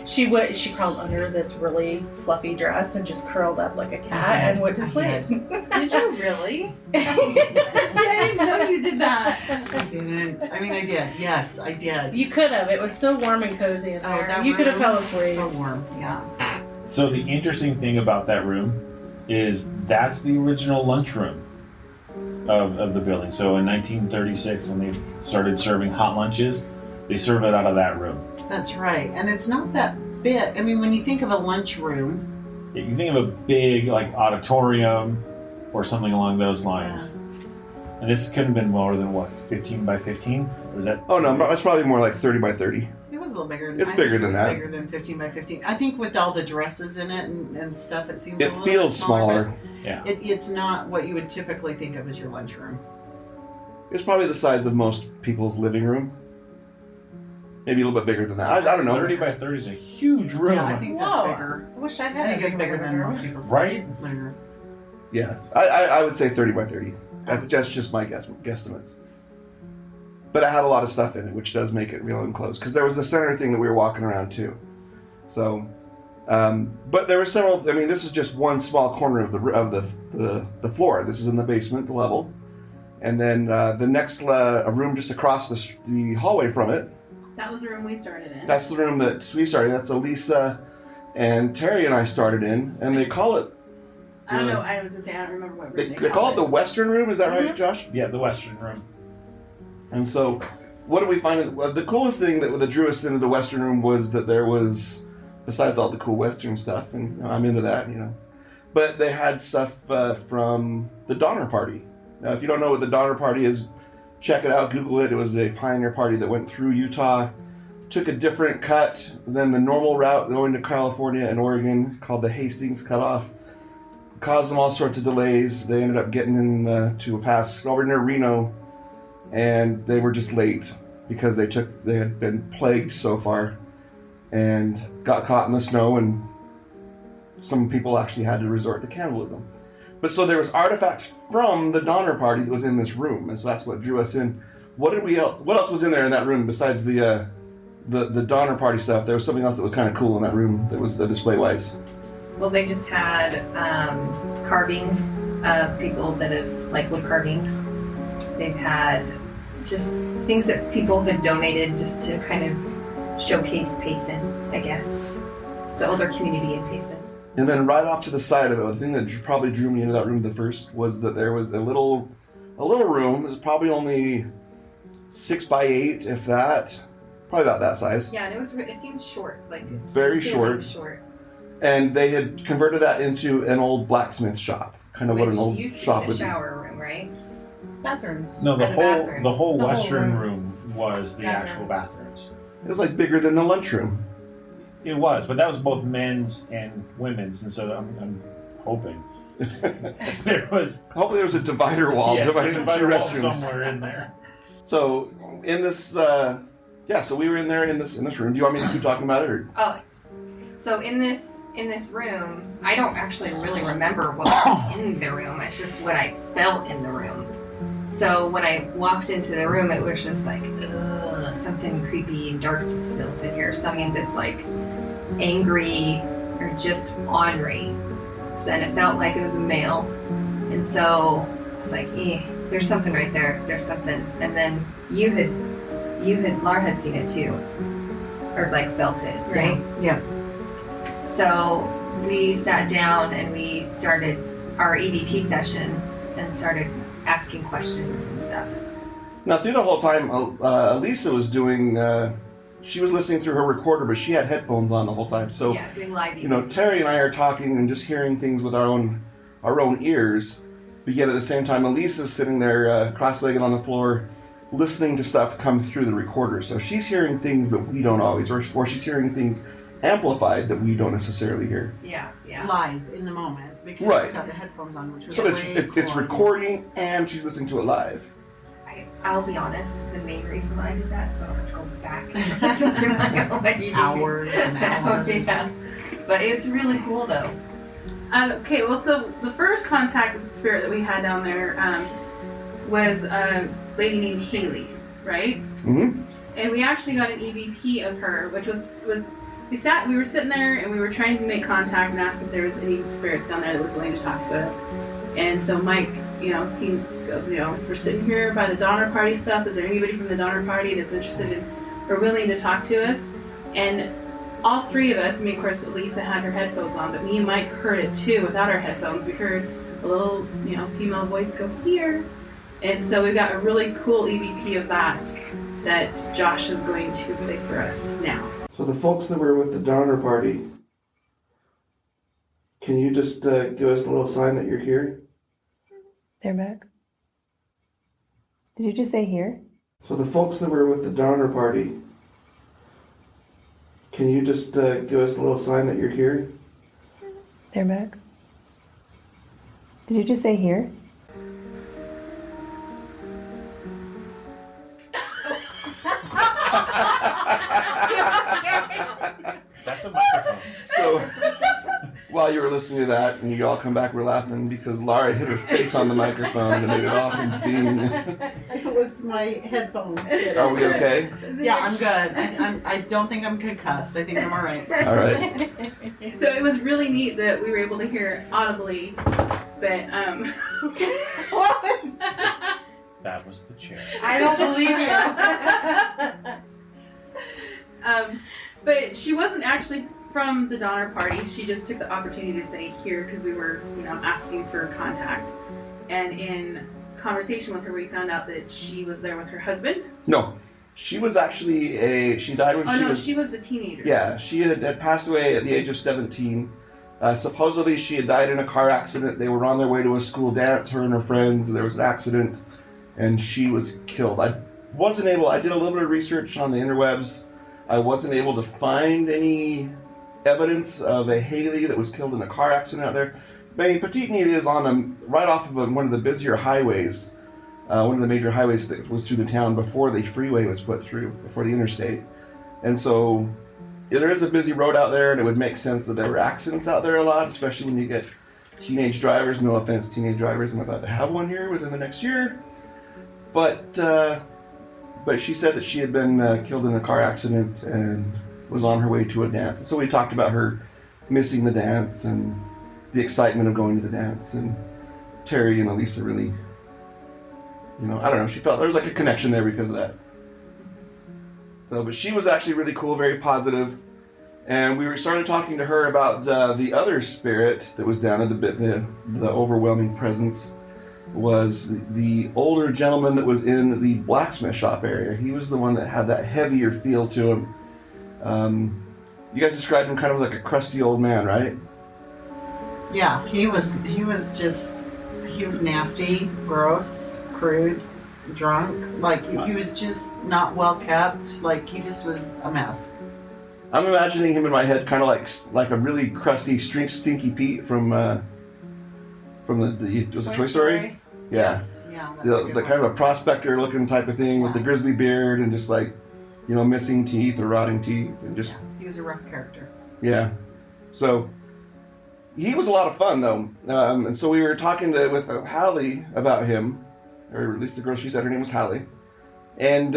She crawled under this really fluffy dress and just curled up like a cat and went to I sleep. Did you really? I didn't know you did that. I didn't. I mean, I did. Yes, I did. You could have. It was so warm and cozy in there. that You could have room fell was asleep. So warm. Yeah. So the interesting thing about that room is that's the original lunchroom of the building. So in 1936, when they started serving hot lunches, they served it out of that room. That's right. And it's not that big. I mean, when you think of a lunchroom, Yeah, you think of a big auditorium or something along those lines. And this couldn't have been more than 15 by 15? Or was that? Oh no, it's probably more like 30 by 30. it was a little bigger. It's bigger than that. Bigger than 15 by 15. I think with all the dresses in it and stuff, it seems. It a little feels bit smaller. smaller. Yeah. But it's not what you would typically think of as your lunchroom. It's probably the size of most people's living room. Maybe a little bit bigger than that. I don't know. 30 by 30 is a huge room. Yeah, I think that's Whoa. bigger. I wish I I had think that it's bigger than room. most people's Right? living room. Yeah, I would say 30 by 30. That's just my guesstimates. But it had a lot of stuff in it, which does make it real enclosed. Because there was the center thing that we were walking around too. So, but there were several. I mean, this is just one small corner of the floor. This is in the basement level, and then the next a room just across the hallway from it. That was the room we started in. That's the room that we started. That's Elisa and Terry and I started in, and they call it. I don't know. I was gonna say I don't remember what room They call it the Western Room. Is that right, Mhm. Josh? Yeah, the Western room. And so, what did we find? Well, the coolest thing that drew us into the Western Room was that there was, besides all the cool Western stuff, and I'm into that, but they had stuff from the Donner Party. Now, if you don't know what the Donner Party is, check it out, Google it. It was a pioneer party that went through Utah, took a different cut than the normal route going to California and Oregon, called the Hastings Cutoff. Caused them all sorts of delays. They ended up getting in to a pass over near Reno, and they were just late because they had been plagued so far and got caught in the snow, and some people actually had to resort to cannibalism. But so there was artifacts from the Donner Party that was in this room, and so that's what drew us in. What else was in there in that room besides the Donner Party stuff? There was something else that was kind of cool in that room that was display-wise. Well, they just had carvings of people that have, like wood carvings. They've had just things that people had donated just to kind of showcase Payson, I guess. The older community in Payson. And then right off to the side of it, the thing that probably drew me into that room the first was that there was a little room. It was probably only 6 by 8, if that. Probably about that size. Yeah, and it seemed short, like very short. And they had converted that into an old blacksmith shop, kind of what an old shop would be. Shower room, right? Bathrooms. No, the bathrooms. whole The whole Western room. room was the actual bathrooms. It was like bigger than the lunchroom. It was, but that was both men's and women's, and so I'm hoping there was. Hopefully there was a divider wall dividing the two restrooms somewhere in there. So in this, so we were in there in this room. Do you want me to keep talking about it? Or? Oh, so in this room, I don't actually really remember what was in the room. It's just what I felt in the room. So when I walked into the room, it was just like, ugh, something creepy and dark just feels in here. Something that's like angry or just ornery. So, and it felt like it was a male. And so I was like, there's something right there. There's something. And then Laura had seen it too. Or like felt it, right? Yeah. So we sat down and we started our EVP sessions and started asking questions and stuff. Now through the whole time, Elisa was doing, she was listening through her recorder, but she had headphones on the whole time. So, yeah, doing live EVP. You know, Terry and I are talking and just hearing things with our own ears. But yet at the same time, Elisa's sitting there cross-legged on the floor, listening to stuff come through the recorder. So she's hearing things that we don't always, or she's hearing things amplified that we don't necessarily hear. Yeah. Live in the moment because Right. she's got the headphones on, which was So it's recording and she's listening to it live. I'll be honest, the main reason why I did that, so I don't have to go back and listen to my own EVP. Hours and hours. Yeah. But it's really cool though. Okay, well, so the first contact with the spirit that we had down there was a lady named Haley, right? Mm-hmm. And we actually got an EVP of her, which was we were sitting there and we were trying to make contact and ask if there was any spirits down there that was willing to talk to us. And so Mike, he goes, we're sitting here by the Donner Party stuff. Is there anybody from the Donner Party that's interested in or willing to talk to us? And all three of us, of course, Lisa had her headphones on, but me and Mike heard it too without our headphones. We heard a little, female voice go, here. And so we got a really cool EVP of that Josh is going to play for us now. So the folks that were with the Donner Party, can you just give us a little sign that you're here? They're back. Did you just say here? So the folks that were with the Donner Party, can you just give us a little sign that you're here? They're back. Did you just say here? That's a microphone. So while you were listening to that and you all come back, we're laughing because Laura hit her face on the microphone and it made an awesome ding. It was my headphones. Are we okay? Yeah, I'm good. I don't think I'm concussed. I think I'm all right. All right. So it was really neat that we were able to hear audibly, but What was That was the chair. I don't believe you. But she wasn't actually from the Donner Party. She just took the opportunity to say here because we were, asking for contact. And in conversation with her, we found out that she was there with her husband. No, she was actually she died when she was the teenager. Yeah, she had passed away at the age of 17. Supposedly she had died in a car accident. They were on their way to a school dance, her and her friends. There was an accident and she was killed. I did a little bit of research on the interwebs. I wasn't able to find any evidence of a Haley that was killed in a car accident out there. But Peteetneet is on right off of one of the busier highways, one of the major highways that was through the town before the freeway was put through, before the interstate. And so there is a busy road out there, and it would make sense that there were accidents out there a lot, especially when you get teenage drivers. No offense, teenage drivers. I'm about to have one here within the next year. But but she said that she had been killed in a car accident and was on her way to a dance. And so we talked about her missing the dance and the excitement of going to the dance. And Terry and Elisa really, I don't know, she felt there was like a connection there because of that. So, but she was actually really cool, very positive. And we started talking to her about the other spirit that was down at the overwhelming presence was the older gentleman that was in the blacksmith shop area. He was the one that had that heavier feel to him. You guys described him kind of like a crusty old man, right? Yeah, he was nasty, gross, crude, drunk. Like, he was just not well kept. Like, he just was a mess. I'm imagining him in my head kind of like a really crusty, Stinky Pete from the was it Toy Story? Yeah. Yes. Yeah. That's The kind of a prospector looking type of thing with the grizzly beard and just like, missing teeth or rotting teeth and just. Yeah, he was a rough character. Yeah. So he was a lot of fun though, and so we were talking with Hallie about him, or at least the girl, she said her name was Hallie, and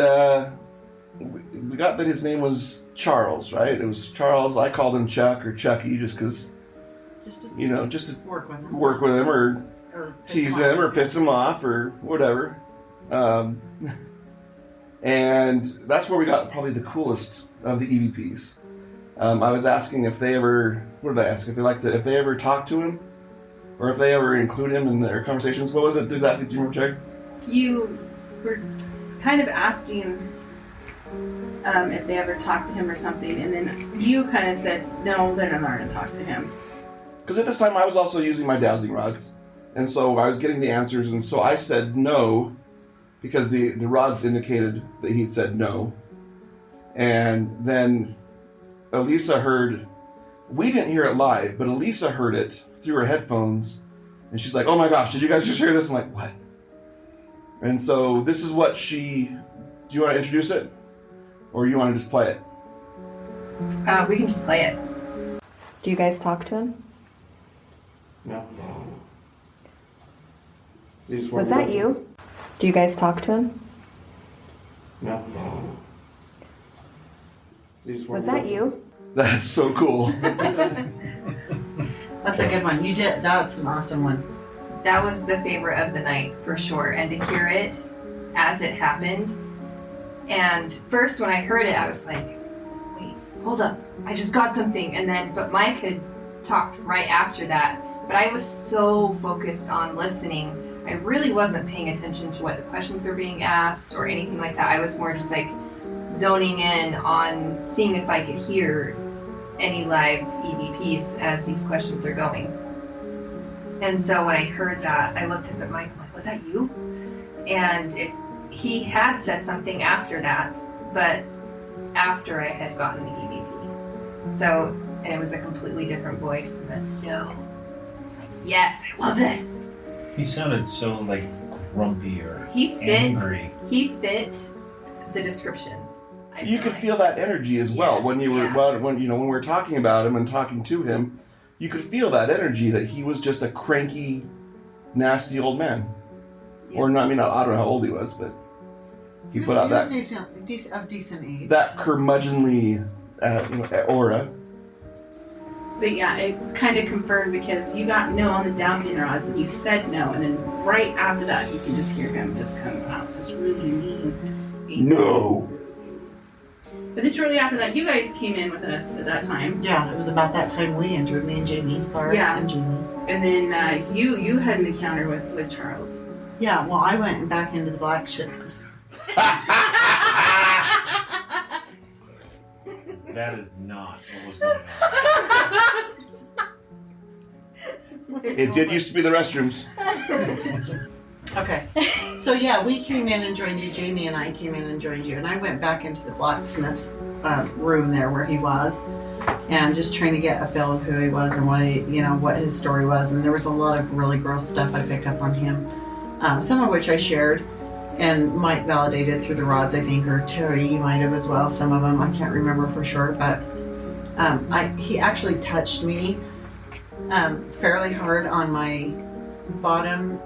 we got that his name was Charles, right? It was Charles. I called him Chuck or Chucky just because, just to work with him or tease him or piss him off or whatever. And that's where we got probably the coolest of the EVPs. I was asking if they ever, what did I ask? If they ever talked to him, or if they ever include him in their conversations. What was it exactly? Do you remember, Jerry? You were kind of asking if they ever talked to him or something, and then you kind of said, no, they're not going to talk to him. Because at this time I was also using my dowsing rods, and so I was getting the answers, and so I said no, because the rods indicated that he'd said no. And then Elisa heard, we didn't hear it live, but Elisa heard it through her headphones, and she's like, oh my gosh, did you guys just hear this? I'm like, what? And so this is what do you want to introduce it? Or you want to just play it? We can just play it. Do you guys talk to him? No. Was that you? Do you guys talk to him? No. Was that you? That's so cool. That's a good one. You did. That's an awesome one. That was the favorite of the night for sure, and to hear it as it happened. And first when I heard it, I was like, wait, hold up, I just got something. But Mike had talked right after that, but I was so focused on listening, I really wasn't paying attention to what the questions were being asked or anything like that. I was more just like zoning in on seeing if I could hear any live EVPs as these questions are going. And so when I heard that, I looked up at Mike, I'm like, was that you? And he had said something after that, but after I had gotten the EVP. So, and it was a completely different voice. And then, no. Yes, I love this. He sounded so like grumpy or angry. He fit the description. You could feel that energy as well when you were when we were talking about him and talking to him. You could feel that energy that he was just a cranky, nasty old man. Yeah. Or not, I don't know how old he was, but he put out that decent age. That curmudgeonly aura. But yeah, it kind of confirmed because you got no on the dowsing rods and you said no, and then right after that you can just hear him just come out, just really mean. No. But then shortly after that, you guys came in with us at that time. Yeah, it was about that time we entered, me and Jamie, Barb and Jamie. And then you had an encounter with Charles. Yeah, well, I went back into the black ships. That is not what was going on. It did used to be the restrooms. Okay, so yeah, we came in and joined you. Jamie and I came in and joined you, and I went back into the blacksmith's room there where he was, and just trying to get a feel of who he was and what his story was. And there was a lot of really gross stuff I picked up on him, some of which I shared, and Mike validated through the rods, I think, or Terry might have as well. Some of them I can't remember for sure, but he actually touched me fairly hard on my bottom.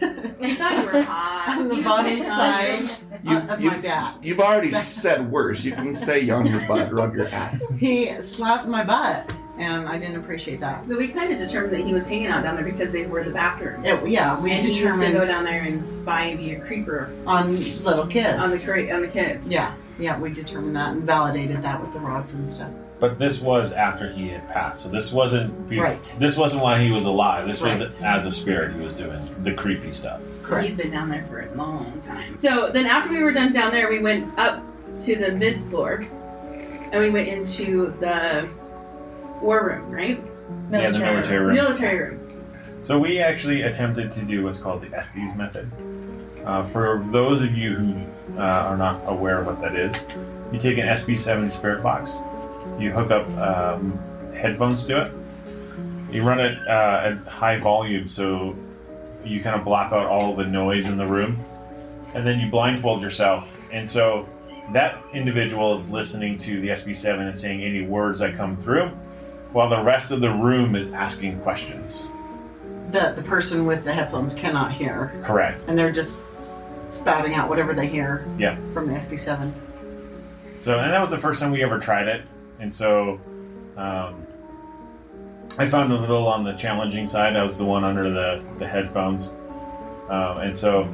I thought you were hot. On the bottom side Of my dad. You've already said worse. You can say on your butt or on your ass. He slapped my butt, and I didn't appreciate that. But we kind of determined that he was hanging out down there because they were the bathrooms. Yeah, we and he used to go determined down there and spy and be a creeper on little kids. on the kids. Yeah, we determined that and validated that with the rods and stuff. But this was after he had passed, so this wasn't Right. This wasn't while he was alive. This was Right. as a spirit he was doing the creepy stuff. So he's been down there for a long time. So then after we were done down there, we went up to the mid floor and we went into the war room, right? Yeah, the military room. Military room. So we actually attempted to do what's called the Estes method. For those of you who are not aware of what that is, you take an SB7 spirit box, you hook up headphones to it, you run it at high volume so you kind of block out all the noise in the room, and then you blindfold yourself. And so that individual is listening to the SB7 and saying any words that come through, while the rest of the room is asking questions. The person with the headphones cannot hear, Correct. and they're just spouting out whatever they hear Yeah. from the SB7. So, and that was the first time we ever tried it. And so I found it a little on the challenging side. I was the one under the headphones. And so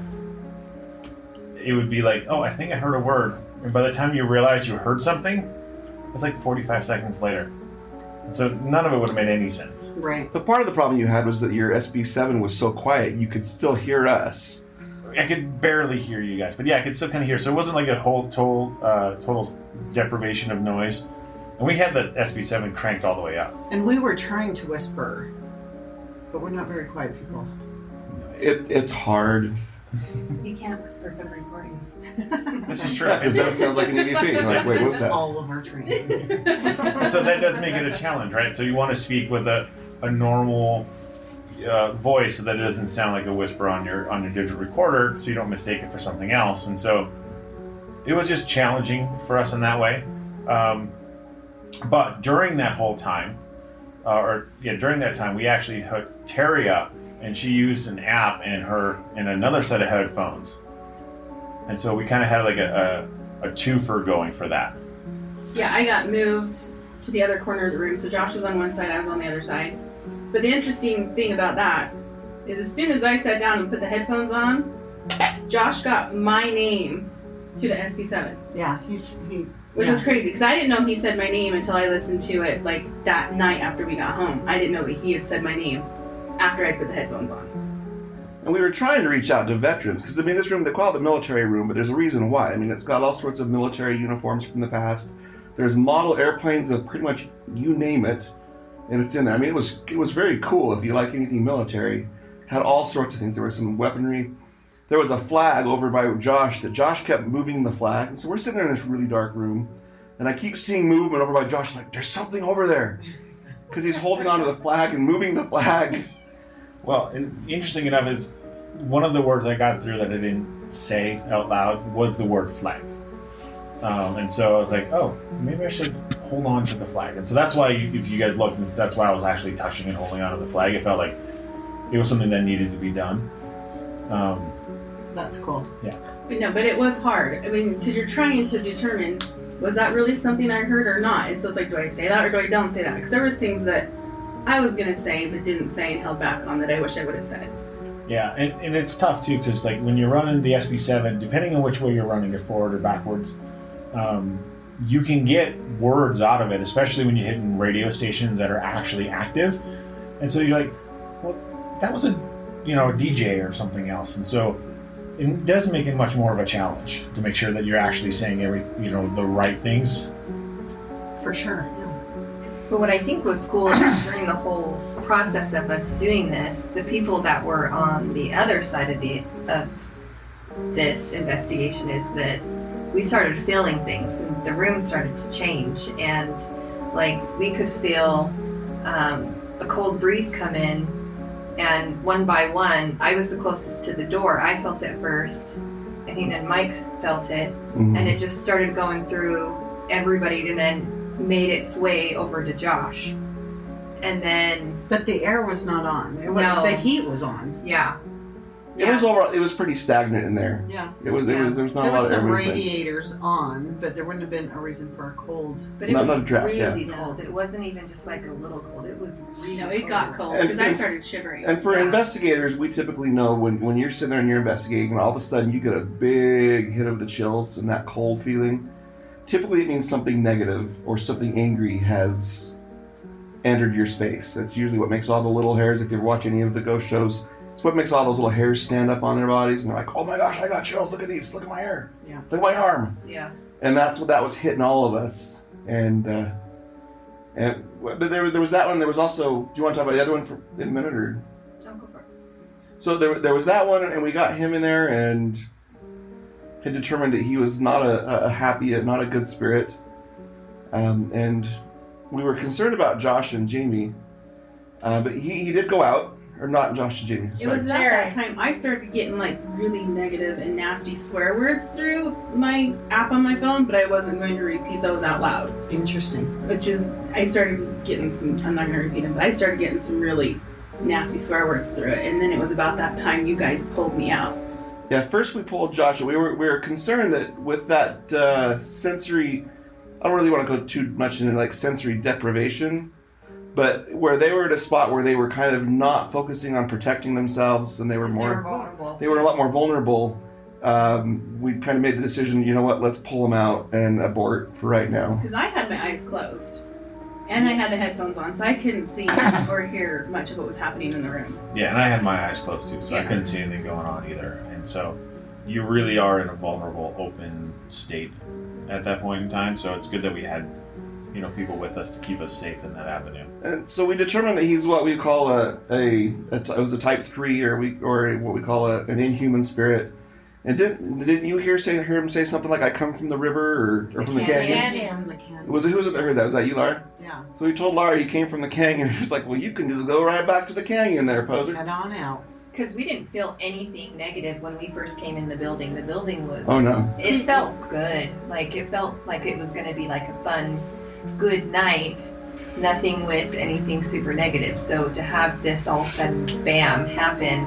it would be like, oh, I think I heard a word. And by the time you realize you heard something, it was like 45 seconds later. And so none of it would have made any sense. Right. But part of the problem you had was that your SB7 was so quiet, you could still hear us. I could barely hear you guys, but yeah, I could still kind of hear. So it wasn't like a whole total deprivation of noise. And we had the SB7 cranked all the way up. And we were trying to whisper, but we're not very quiet people. It's hard. You can't whisper for the recordings. This is true. Because that sounds like an EVP. You're like, wait, what's that? All of our training. And so that does make it a challenge, right? So you want to speak with a normal voice so that it doesn't sound like a whisper on your digital recorder, so you don't mistake it for something else. And so it was just challenging for us in that way. But during that whole time, during that time, we actually hooked Terry up, and she used an app and another set of headphones. And so we kind of had like a twofer going for that. Yeah, I got moved to the other corner of the room. So Josh was on one side, I was on the other side. But the interesting thing about that is as soon as I sat down and put the headphones on, Josh got my name to the SB7. Yeah, Which was crazy, because I didn't know he said my name until I listened to it like that night after we got home. I didn't know that he had said my name after I put the headphones on. And we were trying to reach out to veterans, because I mean, this room, they call it the military room, but there's a reason why. I mean, it's got all sorts of military uniforms from the past. There's model airplanes of pretty much you name it, and it's in there. I mean, it was very cool if you like anything military. Had all sorts of things. There was some weaponry. There was a flag over by Josh that Josh kept moving the flag. And so we're sitting there in this really dark room, and I keep seeing movement over by Josh. I'm like, there's something over there, because he's holding onto the flag and moving the flag. Well, and interesting enough is one of the words I got through that I didn't say out loud was the word flag. And so I was like, oh, maybe I should hold on to the flag. And so that's why, if you guys looked, that's why I was actually touching and holding on to the flag. It felt like it was something that needed to be done. That's cool. Yeah. But it was hard. I mean, because you're trying to determine, was that really something I heard or not? And so it's like, do I say that or do I don't say that? Because there was things that I was going to say but didn't say and held back on that I wish I would have said. Yeah, and it's tough too, because like when you're running the SB7, depending on which way you're running, it forward or backwards, you can get words out of it, especially when you're hitting radio stations that are actually active. And so you're like, well, that was a DJ or something else. And so it does make it much more of a challenge to make sure that you're actually saying the right things. For sure. But what I think was cool during the whole process of us doing this, the people that were on the other side of this investigation, is that we started feeling things, and the room started to change, and like we could feel a cold breeze come in, and one by one, I was the closest to the door. I felt it first. I think then Mike felt it, and it just started going through everybody, and then made its way over to Josh. And then... But the air was not on. No. The heat was on. Yeah. It was overall. It was pretty stagnant in there. Yeah. It was. There was not There a lot was of air some movement. radiators on, but there wouldn't have been a reason for a cold. But it Not was a draft, really yeah. cold. It wasn't even just like a little cold. It was really No, it got cold And because I for- started shivering. And for Yeah. investigators, we typically know when you're sitting there and you're investigating, and all of a sudden you get a big hit of the chills and that cold feeling. Typically, it means something negative or something angry has entered your space. That's usually what makes all the little hairs. If you ever watch any of the ghost shows, it's what makes all those little hairs stand up on their bodies, and they're like, "Oh my gosh, I got chills! Look at these! Look at my hair! Yeah. Look at my arm!" Yeah. And that's what that was hitting all of us. But there was that one. There was also. Do you want to talk about the other one in a minute, or? Don't go for it. So there was that one, and we got him in there, and had determined that he was not a happy, not a good spirit, and we were concerned about Josh and Jamie, but he did go out, or not Josh and Jamie. It was sorry. at that time I started getting like really negative and nasty swear words through my app on my phone, but I wasn't going to repeat those out loud. Interesting. Which is, I started getting some, I'm not going to repeat them, but I started getting some really nasty swear words through it. And then it was about that time you guys pulled me out. Yeah, first we pulled Josh. We were concerned that with that sensory, I don't really want to go too much into like sensory deprivation, but where they were at a spot where they were kind of not focusing on protecting themselves, and they were vulnerable. they were a lot more vulnerable. We kind of made the decision, you know what, let's pull them out and abort for right now. Because I had my eyes closed. And I had the headphones on, so I couldn't see or hear much of what was happening in the room. Yeah, and I had my eyes closed too, so I Yeah. couldn't see anything going on either. And so you really are in a vulnerable, open state at that point in time. So it's good that we had, people with us to keep us safe in that avenue. And so we determined that he's what we call it was a type 3 or what we call an inhuman spirit. And didn't you hear him say something like, "I come from the river" or from the canyon? Who was it that heard that? Was that you, Laura? Yeah. So he told Laura he came from the canyon. He was like, "Well, you can just go right back to the canyon there, poser." Head on out. Because we didn't feel anything negative when we first came in the building. The building was... Oh no. It felt good. Like, it felt like it was going to be like a fun, good night. Nothing with anything super negative. So to have this all of a sudden, bam, happen,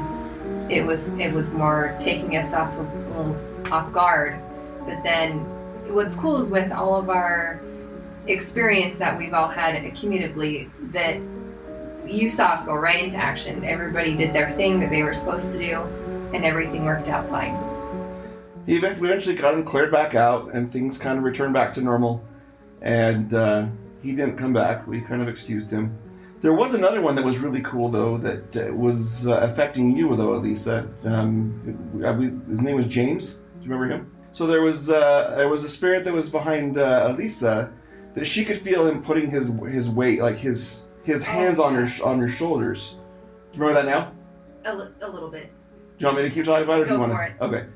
it was more taking us a little off guard. But then what's cool is with all of our experience that we've all had cumulatively, that you saw us go right into action. Everybody did their thing that they were supposed to do, and everything worked out fine. We eventually got him cleared back out, and things kind of returned back to normal. And he didn't come back. We kind of excused him. There was another one that was really cool, though, that was affecting you, though, Elisa. His name was James. Do you remember him? So there was a spirit that was behind Elisa, that she could feel him putting his weight, like his hands on her shoulders. Do you remember that now? A little bit. Do you want me to keep talking about it? Or do Go you want for to? it. Okay.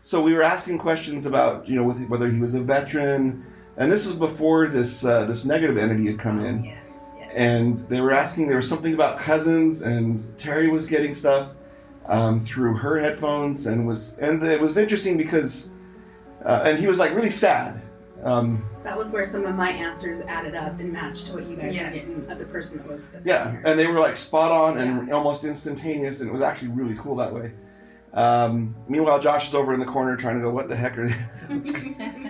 So we were asking questions about, whether he was a veteran, and this is before this negative entity had come in. Yes. And they were asking, there was something about cousins, and Terry was getting stuff through her headphones, and it was interesting because, and he was like really sad. That was where some of my answers added up and matched to what you guys Yes. were getting of the person that was Yeah, and they were like spot on and almost instantaneous, and it was actually really cool that way. Meanwhile, Josh is over in the corner trying to go, "What the heck are they?"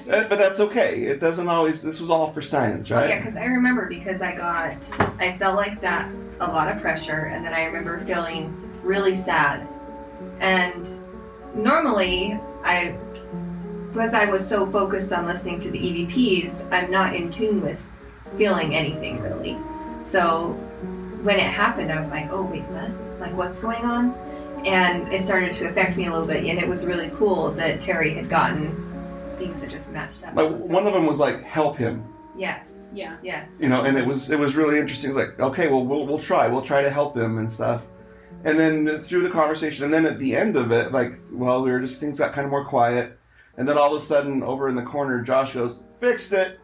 But that's okay. It doesn't always. This was all for science, right? Yeah, because I remember I felt like that, a lot of pressure, and then I remember feeling really sad. And normally, because I was so focused on listening to the EVPs, I'm not in tune with feeling anything really. So when it happened, I was like, "Oh wait, what? Like what's going on?" And it started to affect me a little bit, and it was really cool that Terry had gotten things that just matched up. Like one of them was like, "Help him." Yes. Yeah. Yes. And it was really interesting. It's like, okay, well, we'll try to help him and stuff. And then through the conversation, and then at the end of it, things got kind of more quiet. And then all of a sudden, over in the corner, Josh goes, "Fixed it."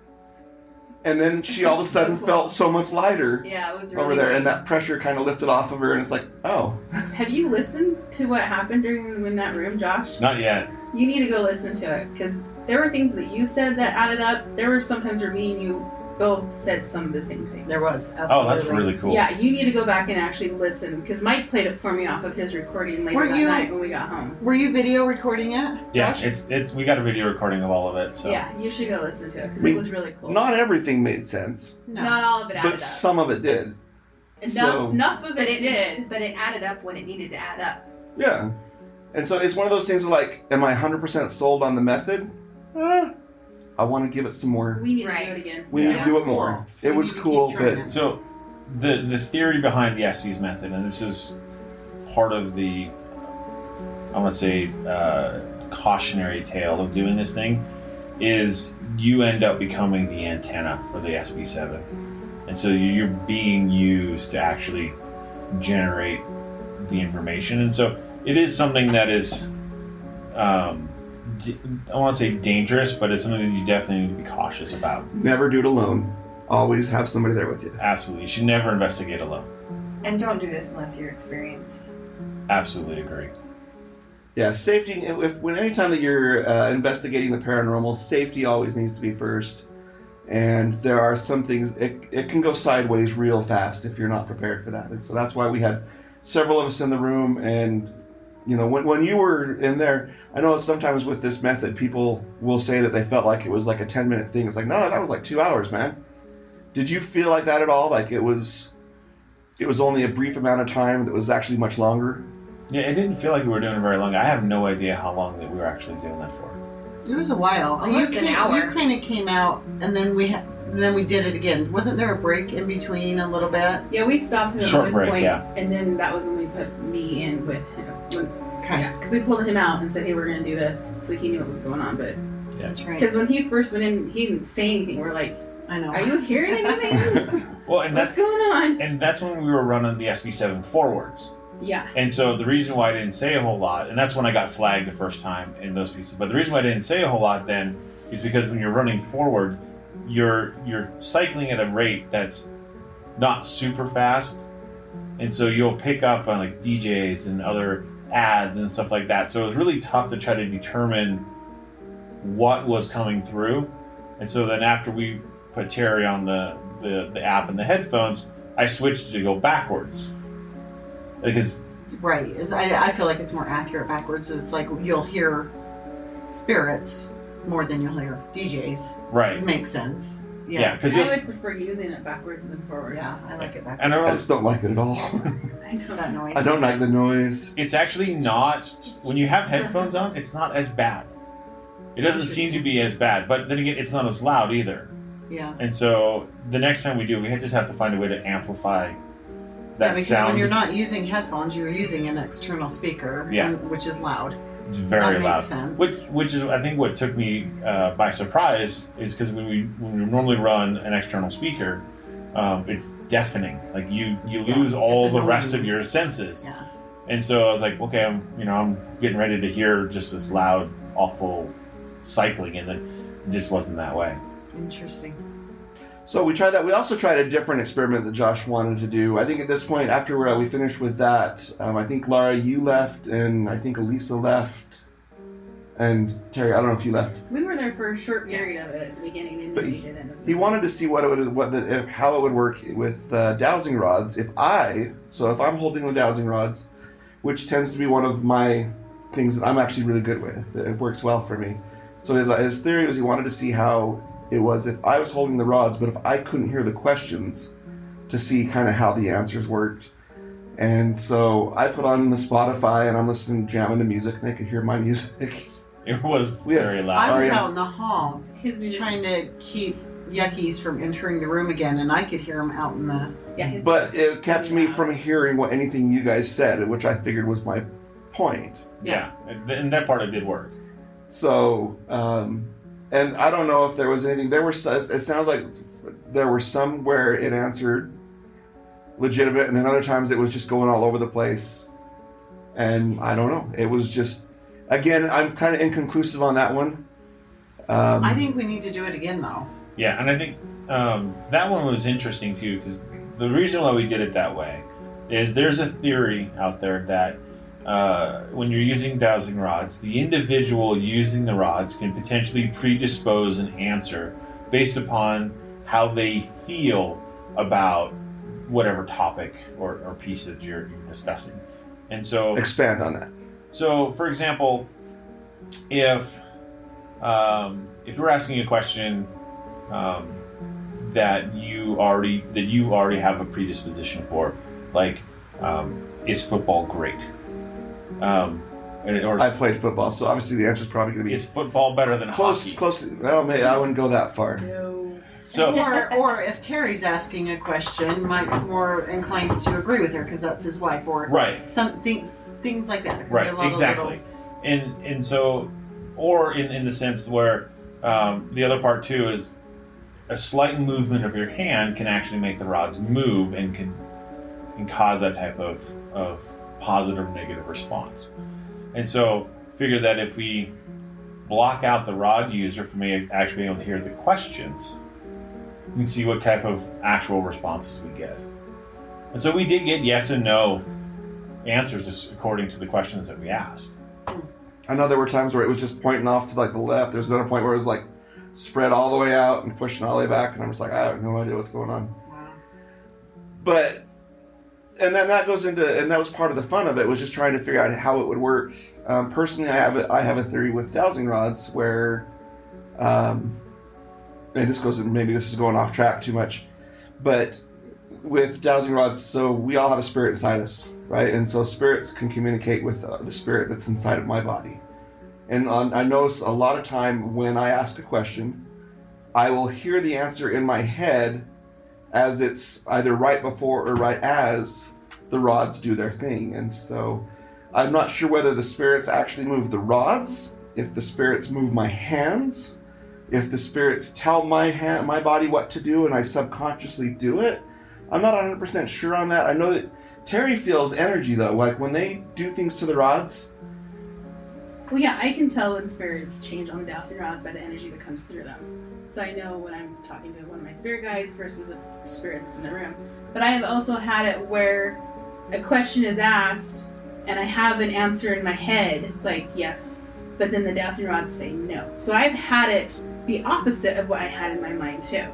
And then she all of a sudden cool. felt so much lighter Yeah, it was really over there, great. and that pressure kind of lifted off of her, and it's like, oh. Have you listened to what happened in that room, Josh? Not yet. You need to go listen to it, because there were things that you said that added up. There were sometimes where me and you both said some of the same things. There was absolutely. Oh, that's really cool. Yeah, you need to go back and actually listen because Mike played it for me off of his recording later Were that you- night when we got home. Were you video recording it? Yeah, Josh? it's we got a video recording of all of it. So Yeah, you should go listen to it because We- it was really cool. Not everything made sense, No. Not all of it added but up. some of it did. Enough of But it did. But it added up when it needed to add up. Yeah. And so it's one of those things of like, am I 100% sold on the method? I want to give it some more. We need to Right. do it again. We need Yeah. to do it Cool. more. It We was need to cool, keep trying but it. So, the theory behind the SE's method, and this is part of the, I want to say, cautionary tale of doing this thing, is you end up becoming the antenna for the SB7, and so you're being used to actually generate the information, and so it is something that is, I want to say dangerous, but it's something that you definitely need to be cautious about. never do it alone. Always have somebody there with you. Absolutely, you should never investigate alone. And don't do this unless you're experienced. Absolutely agree. Yeah, safety. Anytime that you're investigating the paranormal, safety always needs to be first. And there are some things it can go sideways real fast if you're not prepared for that. And so that's why we had several of us in the room. And you know, when you were in there, I know sometimes with this method, people will say that they felt like it was like a 10-minute thing. It's like, no, that was like 2 hours, man. Did you feel like that at all? Like it was only a brief amount of time that was actually much longer? Yeah, it didn't feel like we were doing it very long. I have no idea how long that we were actually doing that for. It was a while. Almost an hour. You kind of came out, and then we did it again. Wasn't there a break in between a little bit? Yeah, we stopped him at Short one break, point, yeah. and then that was when we put me in with him. Okay. Yeah, because we pulled him out and said, "Hey, we're going to do this," so he knew what was going on. But That's right. because when he first went in, he didn't say anything. We're like, I know. "Are you hearing anything? Well, and What's that's going on?" and that's when we were running the SB7 forwards. Yeah, And so the reason why I didn't say a whole lot, and that's when I got flagged the first time in those pieces. But the reason why I didn't say a whole lot then is because when you're running forward, you're cycling at a rate that's not super fast, and so you'll pick up on like DJs and other ads and stuff like that. So it was really tough to try to determine what was coming through. And so then after we put Terry on the app and the headphones, I switched to go backwards. Because Right. I feel like it's more accurate backwards. It's like you'll hear spirits more than you'll hear DJs. right. It makes sense. Yeah, Yeah. because I would prefer using it backwards than forwards. Yeah, I like it backwards. and I I don't know, just don't like it at all. I don't That know. noise. I don't like the noise. it's actually not, when you have headphones on, it's not as bad. It doesn't seem to be as bad, but then again, it's not as loud either. Yeah. And so the next time we do, we just have to find a way to amplify that Because sound. when you're not using headphones, you're using an external speaker, Yeah. which is loud. It's very That loud. makes sense. Which is, I think, what took me by surprise is because when we normally run an external speaker, it's deafening. Like you lose all it's the rest annoying. of your senses. Yeah. And so I was like, okay, I'm getting ready to hear just this loud, awful cycling, and it just wasn't that way. Interesting. So we tried that. We also tried a different experiment that Josh wanted to do. I think at this point, after we finished with that, I think Laura, you left, and I think Elisa left, and Terry, I don't know if you left. We were there for a short period of it at the beginning, and But then we did end up. He wanted to see how it would work with dowsing rods. If I'm holding the dowsing rods, which tends to be one of my things that I'm actually really good with. It works well for me. So his theory was he wanted to see how it was if I was holding the rods, but if I couldn't hear the questions, to see kind of how the answers worked. And so I put on the Spotify and I'm listening, jamming to music, and they could hear my music. It was very I loud. was yeah. out in the hall His music. trying to keep yuckies from entering the room again, and I could hear them out in the. Yeah, his But it kept me from hearing anything you guys said, which I figured was my point. Yeah, and that part it did work. So, and I don't know if there was anything. It sounds like there were some where it answered legitimate, and then other times it was just going all over the place. And I don't know. It was just, again, I'm kind of inconclusive on that one. I think we need to do it again, though. Yeah, and I think that one was interesting too, because the reason why we did it that way is there's a theory out there that when you're using dowsing rods, the individual using the rods can potentially predispose an answer based upon how they feel about whatever topic or piece that you're discussing. And so Expand on that. So, for example, if you're asking a question that you already have a predisposition for, like, is football great? Or I played football, so obviously the answer is probably going to be is football better than hockey? close. Well, maybe I wouldn't go that far. No. So, or if Terry's asking a question, Mike's more inclined to agree with her because that's his wife, or right. some things like that. It could be Right, a lot of exactly. And so, or in the sense where the other part too is a slight movement of your hand can actually make the rods move and can cause that type of positive or negative response. And so, figure that if we block out the rod user from actually being able to hear the questions, we can see what type of actual responses we get. And so we did get yes and no answers according to the questions that we asked. I know there were times where it was just pointing off to like the left. There's another point where it was like spread all the way out and pushing all the way back, and I'm just like, I have no idea what's going on. Wow. But, and then that goes into, and that was part of the fun of it, was just trying to figure out how it would work. Personally, I have a theory with dowsing rods where, and this goes, maybe this is going off track too much, but with dowsing rods, so we all have a spirit inside us, right? And so spirits can communicate with the spirit that's inside of my body. And I notice a lot of time when I ask a question, I will hear the answer in my head as it's either right before or right as the rods do their thing. And so I'm not sure whether the spirits actually move the rods, if the spirits move my hands, if the spirits tell my body what to do and I subconsciously do it. I'm not 100% sure on that. I know that Terry feels energy though, like when they do things to the rods. Well, yeah, I can tell when spirits change on the dowsing rods by the energy that comes through them. So I know when I'm talking to one of my spirit guides versus a spirit that's in the room. But I have also had it where a question is asked and I have an answer in my head, like yes, but then the dowsing rods say no. So I've had it the opposite of what I had in my mind too.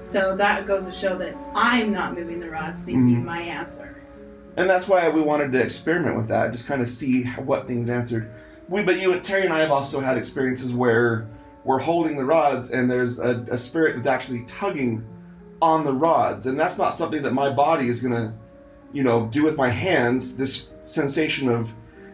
So that goes to show that I'm not moving the rods thinking my answer. And that's why we wanted to experiment with that, just kind of see what things answered. Terry and I have also had experiences where we're holding the rods and there's a spirit that's actually tugging on the rods. And that's not something that my body is going to, do with my hands. This sensation of,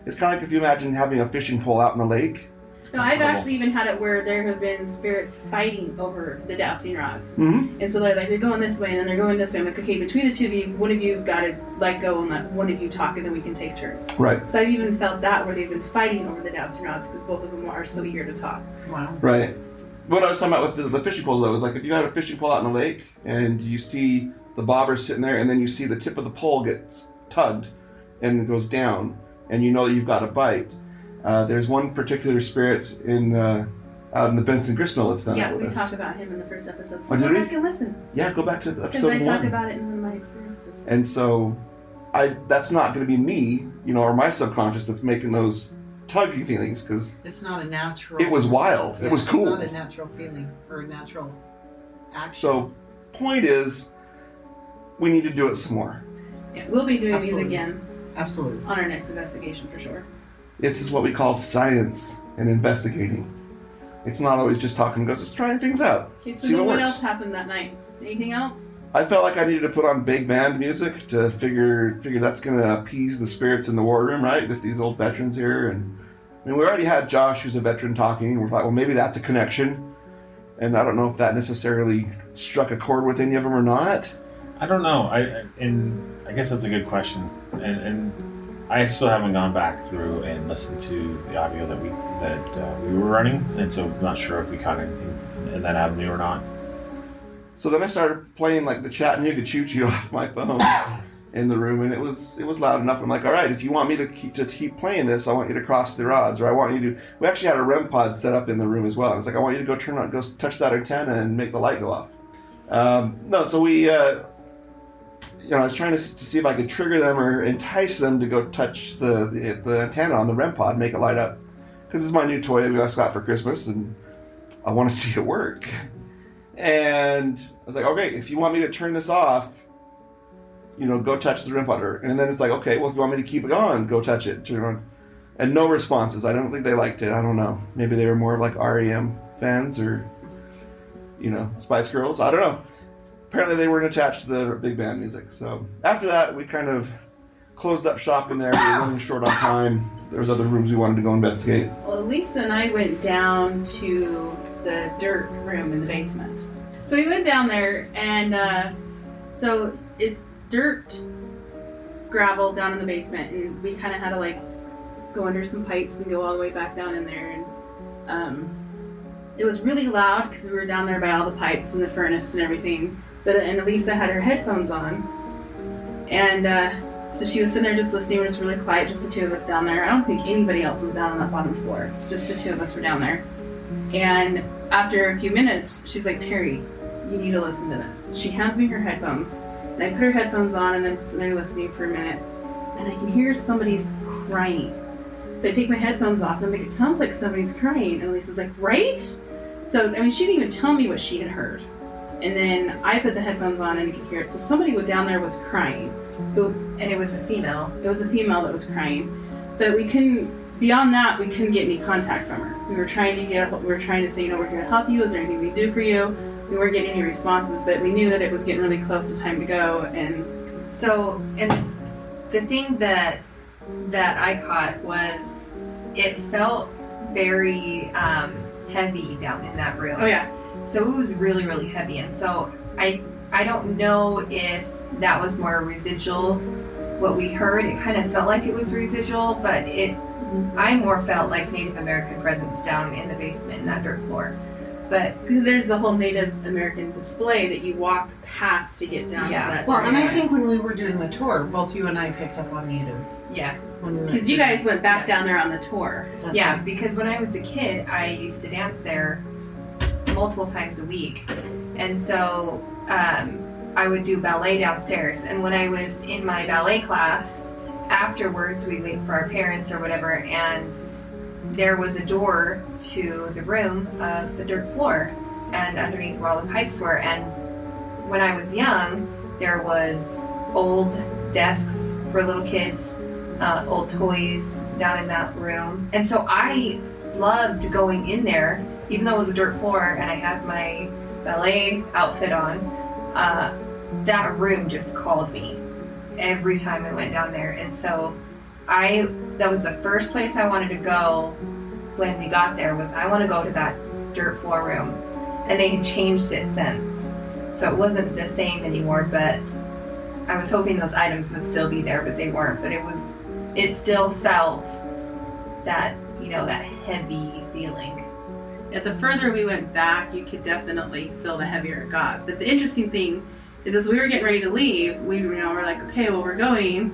it's kind of like if you imagine having a fishing pole out in the lake. No, I've actually even had it where there have been spirits fighting over the dowsing rods. Mm-hmm. And so they're going this way and then they're going this way. I'm like, okay, between the two of you, one of you got to let go and let one of you talk and then we can take turns. Right. So I've even felt that where they've been fighting over the dowsing rods because both of them are so eager to talk. Wow. Right. What I was talking about with the fishing poles though is like if you had a fishing pole out in the lake and you see the bobber sitting there and then you see the tip of the pole gets tugged and it goes down and you know that you've got a bite. There's one particular spirit out in the Benson gristmill that's done Yeah, it with we us. talked about him in the first episode. So Oh, did go we? back and listen. Yeah, go back to Because episode I 1. talk about it in one of my experiences. And so, that's not going to be me, or my subconscious that's making those tugging feelings, because It's not a natural. it was wild. Yeah, It was cool. It's not a natural feeling or a natural action. So, point is, we need to do it some more. Yeah, we'll be doing Absolutely. these again Absolutely. on our next investigation for sure. This is what we call science and investigating. It's not always just talking, goes, let's trying things out. Okay, so See then what what works. else happened that night? Anything else? I felt like I needed to put on big band music to figure that's going to appease the spirits in the war room, right? With these old veterans here. And we already had Josh, who's a veteran, talking. We thought, well, maybe that's a connection. And I don't know if that necessarily struck a chord with any of them or not. I don't know. I guess that's a good question. And I still haven't gone back through and listened to the audio that we were running, and so I'm not sure if we caught anything in that avenue or not. So then I started playing like the Chattanooga Choo Choo off my phone in the room, and it was loud enough. I'm like, all right, if you want me to keep playing this, I want you to cross the rods, or I want you to. We actually had a REM pod set up in the room as well. I was like, I want you to go touch that antenna and make the light go off. No, so we. I was trying to see if I could trigger them or entice them to go touch the antenna on the REM pod, make it light up. Because it's my new toy that we just got for Christmas, and I want to see it work. And I was like, okay, if you want me to turn this off, go touch the REM putter. And then it's like, okay, well, if you want me to keep it on, go touch it. Turn it on. And no responses. I don't think they liked it. I don't know. Maybe they were more like REM fans or, Spice Girls. I don't know. Apparently they weren't attached to the big band music. So after that, we kind of closed up shop in there. We were running short on time. There was other rooms we wanted to go investigate. Well, Lisa and I went down to the dirt room in the basement. So we went down there, and so it's dirt, gravel down in the basement, and we kind of had to go under some pipes and go all the way back down in there. And it was really loud because we were down there by all the pipes and the furnace and everything. And Lisa had her headphones on, and so she was sitting there just listening. It was really quiet, just the two of us down there. I don't think anybody else was down on that bottom floor. Just the two of us were down there. And after a few minutes, she's like, Terry, you need to listen to this. She hands me her headphones. And I put her headphones on and then sitting there listening for a minute. And I can hear somebody's crying. So I take my headphones off and I'm like, it sounds like somebody's crying. And Lisa's like, right? So, she didn't even tell me what she had heard. And then I put the headphones on and I could hear it. So somebody down there was crying. And it was a female. It was a female that was crying. But beyond that, we couldn't get any contact from her. We were trying to say, we're here to help you. Is there anything we can do for you? We weren't getting any responses, but we knew that it was getting really close to time to go. And so, and the thing that I caught was it felt very heavy down in that room. Oh yeah. So it was really, really heavy. And so I don't know if that was more residual, what we heard. It kind of felt like it was residual, but I more felt like Native American presence down in the basement in that dirt floor. But because there's the whole Native American display that you walk past to get down to that. Well, and I think when we were doing the tour, both you and I picked up on Native. Yes. Because you guys went back down there on the tour. That's yeah, right. because when I was a kid, I used to dance there multiple times a week. And so I would do ballet downstairs. And when I was in my ballet class, afterwards we'd wait for our parents or whatever, and there was a door to the room of the dirt floor, and underneath where all the pipes were. And when I was young, there was old desks for little kids, old toys down in that room. And so I loved going in there, even though it was a dirt floor and I had my ballet outfit on. That room just called me every time I went down there. And so that was the first place I wanted to go when we got there, was I want to go to that dirt floor room. And they had changed it since. So it wasn't the same anymore, but I was hoping those items would still be there, but they weren't. But it still felt that, that heavy feeling. Yeah, the further we went back, you could definitely feel the heavier it got. But the interesting thing is, as we were getting ready to leave, we're like, okay, well, we're going,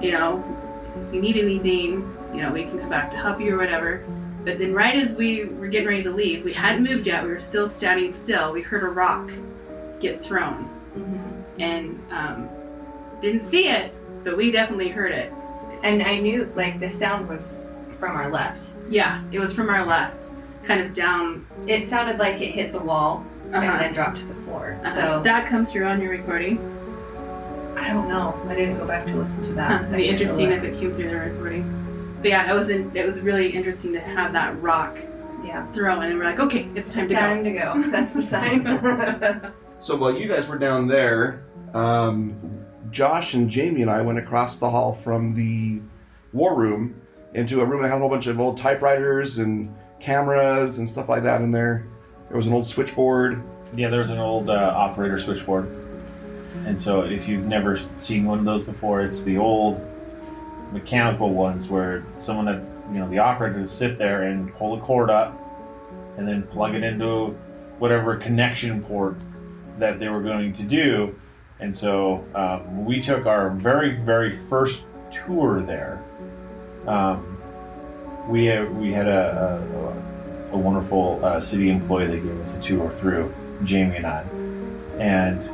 if you need anything, we can come back to help you or whatever. But then right as we were getting ready to leave, we hadn't moved yet, we were still standing still, we heard a rock get thrown. Mm-hmm. And didn't see it, but we definitely heard it. And I knew, the sound was from our left. Yeah, it was from our left, kind of down. It sounded like it hit the wall and then dropped to the floor. So did that come through on your recording? I don't know. I didn't go back to listen to that. It'd be interesting if it came through the recording. But yeah, it was really interesting to have that rock thrown, and we're like, okay, it's time to go. Time to go. That's the sign. So while you guys were down there, Josh and Jamie and I went across the hall from the war room into a room that had a whole bunch of old typewriters and cameras and stuff like that in there. There was an old switchboard. Yeah, there's an old operator switchboard. And so if you've never seen one of those before, it's the old mechanical ones where someone the operator would sit there and pull a cord up and then plug it into whatever connection port that they were going to do. And so we took our very, very first tour there. We had a wonderful city employee that gave us a tour through, Jamie and I. And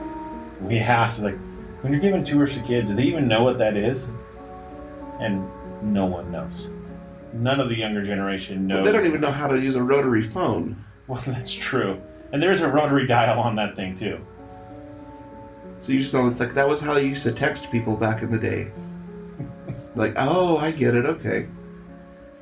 we asked, when you're giving tours to kids, do they even know what that is? And no one knows. None of the younger generation knows. They don't even know how to use a rotary phone. Well, that's true. And there's a rotary dial on that thing too. So you just know it's like that was how they used to text people back in the day. Like, oh, I get it. Okay.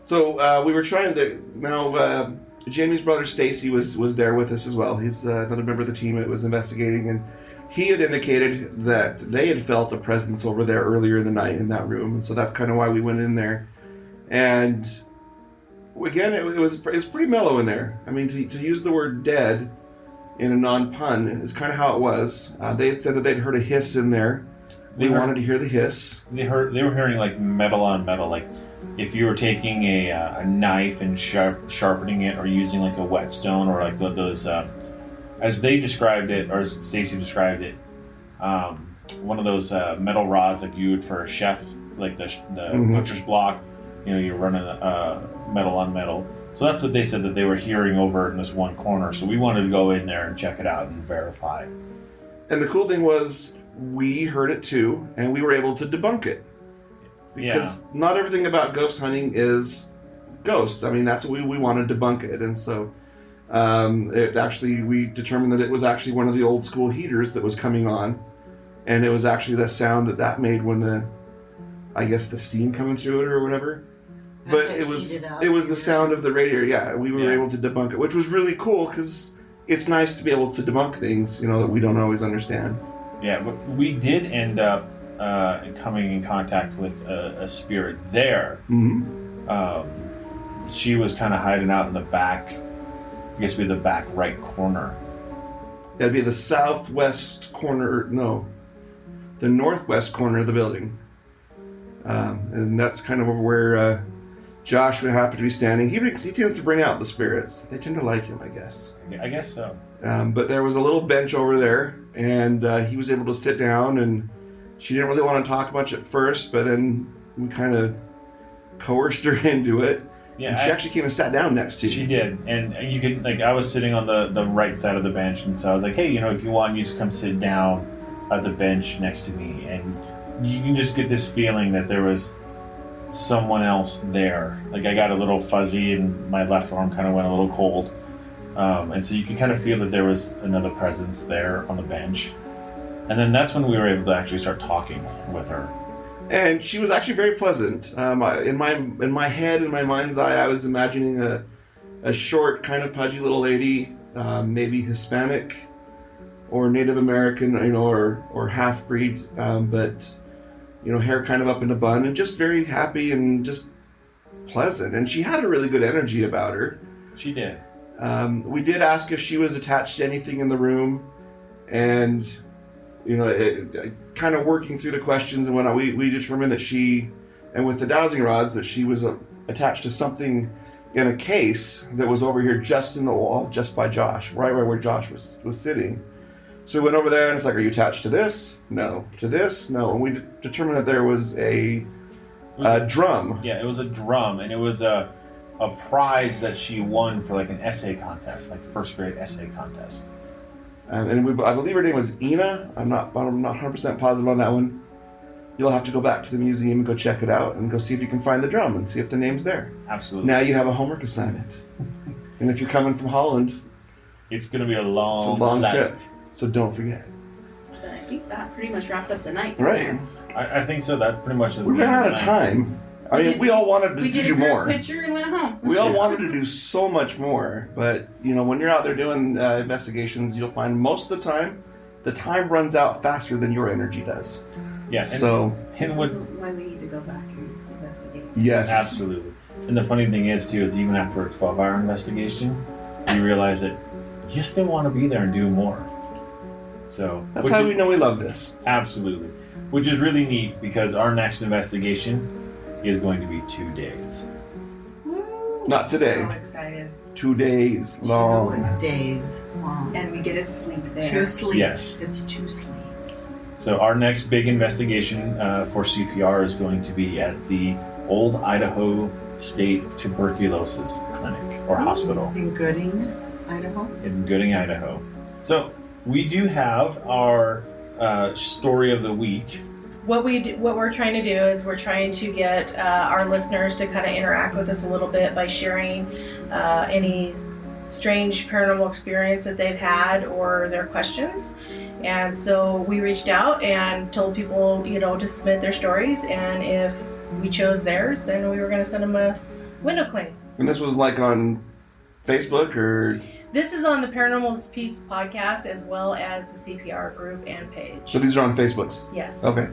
So we were trying to now. Jamie's brother Stacy was there with us as well. He's another member of the team that was investigating, and he had indicated that they had felt a presence over there earlier in the night in that room, and so that's kind of why we went in there. And again, it was pretty mellow in there. I mean, to use the word "dead" in a non-pun is kind of how it was. They had said that they'd heard a hiss in there. They wanted to hear the hiss. They were hearing like metal on metal, like if you were taking a knife and sharpening it, or using like a whetstone, or like those, as they described it, or as Stacy described it, one of those metal rods like you would for a chef, like the butcher's block. You know, you're running metal on metal. So that's what they said that they were hearing over in this one corner. So we wanted to go in there and check it out and verify. And the cool thing was, we heard it too, and we were able to debunk it. Because not everything about ghost hunting is ghosts. I mean, that's what we wanted to debunk it. And so we determined that it was actually one of the old school heaters that was coming on. And it was actually the sound that made when the steam coming through it or whatever. But it was the sound of the radiator. Yeah, we were able to debunk it, which was really cool because it's nice to be able to debunk things, that we don't always understand. Yeah, but we did end up coming in contact with a spirit there. Mm-hmm. She was kind of hiding out in the back, I guess it'd be the back right corner. That'd be the southwest corner, the northwest corner of the building. And that's kind of where Josh would happen to be standing. He tends to bring out the spirits. They tend to like him, I guess. I guess so. But there was a little bench over there, and he was able to sit down, and she didn't really want to talk much at first, but then we kind of coerced her into it. Yeah, and she actually came and sat down next to you. She did, and you could, I was sitting on the right side of the bench, and so I was like, hey, if you want, you just come sit down at the bench next to me, and you can just get this feeling that there was someone else there. Like, I got a little fuzzy, and my left arm kind of went a little cold. And so you could kind of feel that there was another presence there on the bench. And then that's when we were able to actually start talking with her. And she was actually very pleasant. In my head, in my mind's eye, I was imagining a short, kind of pudgy little lady, maybe Hispanic or Native American, or half-breed, but hair kind of up in a bun, and just very happy and just pleasant. And she had a really good energy about her. She did. We did ask if she was attached to anything in the room, and kind of working through the questions and whatnot, we determined that she, and with the dowsing rods, that she was attached to something in a case that was over here just in the wall, just by Josh, right where Josh was sitting. So we went over there, and it's like, are you attached to this? No. To this? No. And we determined that there was a drum. Yeah, it was a drum, and it was a prize that she won for like an essay contest, like first grade essay contest. And I believe her name was Ina. I'm not 100% positive on that one. You'll have to go back to the museum and go check it out and go see if you can find the drum and see if the name's there. Absolutely. Now you have a homework assignment. And if you're coming from Holland, it's going to be a long trip. So don't forget. But I think that pretty much wrapped up the night. Right. I think so. That pretty much. We ran out of time. We all wanted to do more. We did a picture and went home. We all wanted to do so much more, but when you're out there doing investigations, you'll find most of the time runs out faster than your energy does. Yeah. This is why we need to go back and investigate. Yes, absolutely. And the funny thing is too, is even after a 12-hour investigation, you realize that you still want to be there and do more. So that's how we know we love this. Absolutely, which is really neat because our next investigation is going to be 2 days. Woo. Not today. So excited. 2 days long. 2 days long. And we get to sleep there. 2 sleeps. Yes. It's 2 sleeps. So our next big investigation for CPR is going to be at the Old Idaho State Tuberculosis Clinic or Hospital. In Gooding, Idaho? In Gooding, Idaho. So we do have our story of the week. What we're trying to do is we're trying to get our listeners to kind of interact with us a little bit by sharing any strange paranormal experience that they've had or their questions. And so we reached out and told people, to submit their stories, and if we chose theirs, then we were going to send them a window cling. And this was like on Facebook or? This is on the Paranormal Peeps podcast as well as the CPR group and page. So these are on Facebooks? Yes. Okay.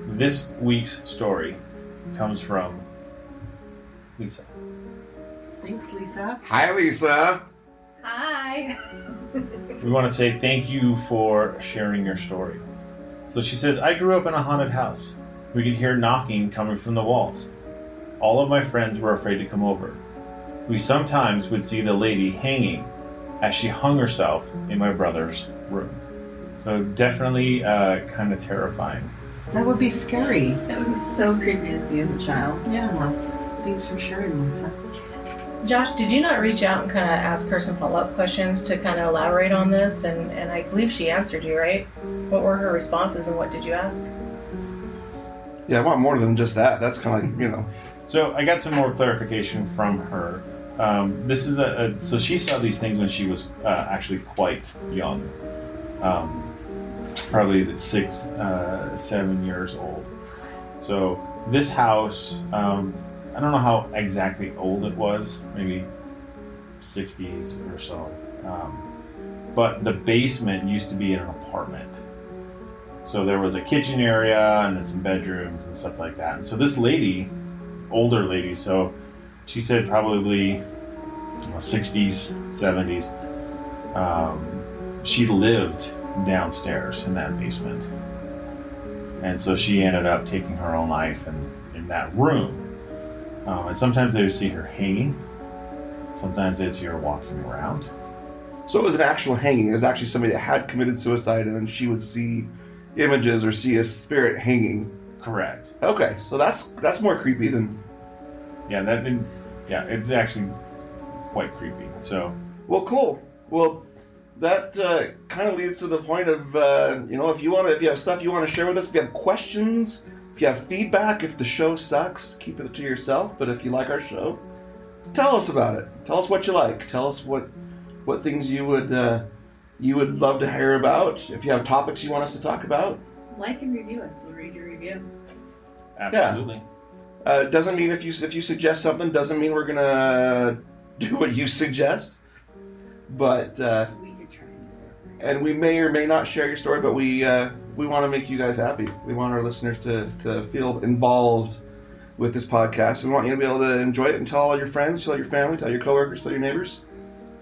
This week's story comes from Lisa. Thanks, Lisa. Hi, Lisa. Hi. We want to say thank you for sharing your story. So she says, I grew up in a haunted house. We could hear knocking coming from the walls. All of my friends were afraid to come over. We sometimes would see the lady hanging as she hung herself in my brother's room. So definitely kind of terrifying. That would be scary. That would be so creepy to see as a child. Yeah. Well, thanks for sharing, Lisa. Josh, did you not reach out and kind of ask her some follow-up questions to kind of elaborate on this? And I believe she answered you, right? What were her responses and what did you ask? Yeah, I want more than just that. That's kind of like, So I got some more clarification from her. This is so she saw these things when she was actually quite young. Probably 6, 7 years old. So this house, I don't know how exactly old it was, maybe 60s or so. But the basement used to be in an apartment. So there was a kitchen area and then some bedrooms and stuff like that. And so this lady, older lady, so she said probably 60s, 70s, she lived downstairs in that basement. And so she ended up taking her own life in that room. And sometimes they would see her hanging. Sometimes they'd see her walking around. So it was an actual hanging. It was actually somebody that had committed suicide, and then she would see images or see a spirit hanging. Correct. Okay, so that's more creepy than. Yeah, it's actually quite creepy. So. Well, cool. Well, that kind of leads to the point of if you have stuff you want to share with us, if you have questions, if you have feedback, if the show sucks, keep it to yourself. But if you like our show, tell us about it. Tell us what you like. Tell us what things you would love to hear about. If you have topics you want us to talk about, Like and review us. We'll read your review. Absolutely. Doesn't mean if you suggest something, doesn't mean we're gonna do what you suggest. But We could try and do it. and we may or may not share your story, but we want to make you guys happy. We want our listeners to feel involved with this podcast. We want you to be able to enjoy it and tell all your friends, tell your family, tell your coworkers, tell your neighbors,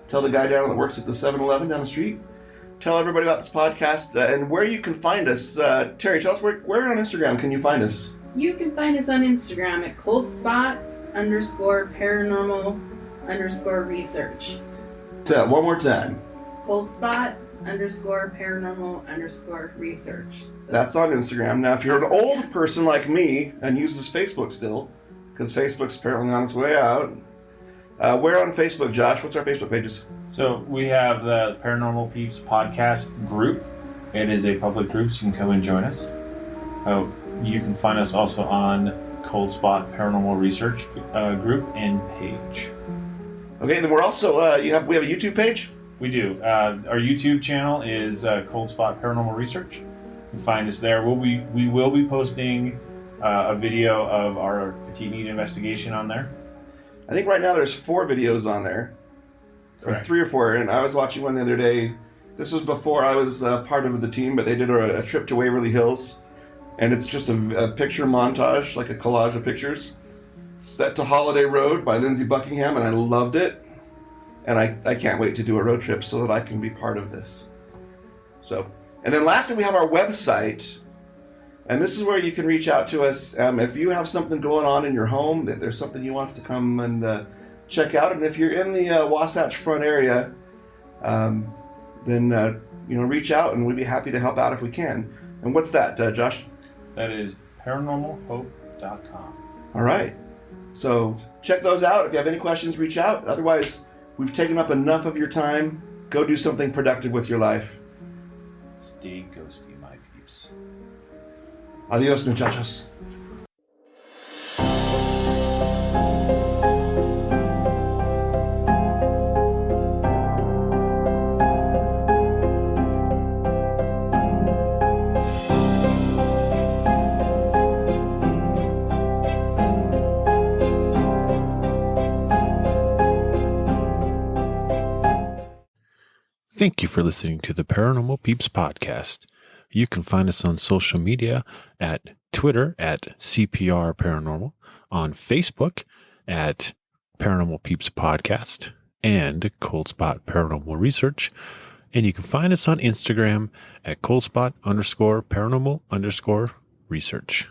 tell the guy down that works at the 7-Eleven down the street. Tell everybody about this podcast and where you can find us. Terry, tell us where on Instagram can you find us? You can find us on Instagram at coldspot_paranormal_research. One more time. coldspot_paranormal_research. So That's on Instagram. Now, if you're an old person like me and uses Facebook still, because Facebook's apparently on its way out, where on Facebook, Josh? What's our Facebook pages? So we have the Paranormal Peeps podcast group. It is a public group, so you can come and join us. You can find us also on Cold Spot Paranormal Research group and page. Okay, then we're also we have a YouTube page. We do. Our YouTube channel is Cold Spot Paranormal Research. You can find us there. We will be posting a video of our Peteetneet investigation on there. I think right now there's 4 videos on there. Correct. Or 3 or 4, and I was watching one the other day. This was before I was part of the team, but they did a trip to Waverly Hills, and it's just a picture montage, like a collage of pictures, set to Holiday Road by Lindsey Buckingham, and I loved it. And I can't wait to do a road trip so that I can be part of this. So, and then lastly, we have our website, and this is where you can reach out to us if you have something going on in your home, if there's something you want us to come and check out, and if you're in the Wasatch Front area, then reach out, and we'd be happy to help out if we can. And what's that, Josh? That is paranormalhope.com. All right. So check those out. If you have any questions, reach out. Otherwise, we've taken up enough of your time. Go do something productive with your life. Stay ghosty, my peeps. Adios, muchachos. Thank you for listening to the Paranormal Peeps podcast. You can find us on social media at Twitter at CPR Paranormal, on Facebook at Paranormal Peeps Podcast and Cold Spot Paranormal Research. And you can find us on Instagram at coldspot_paranormal_research.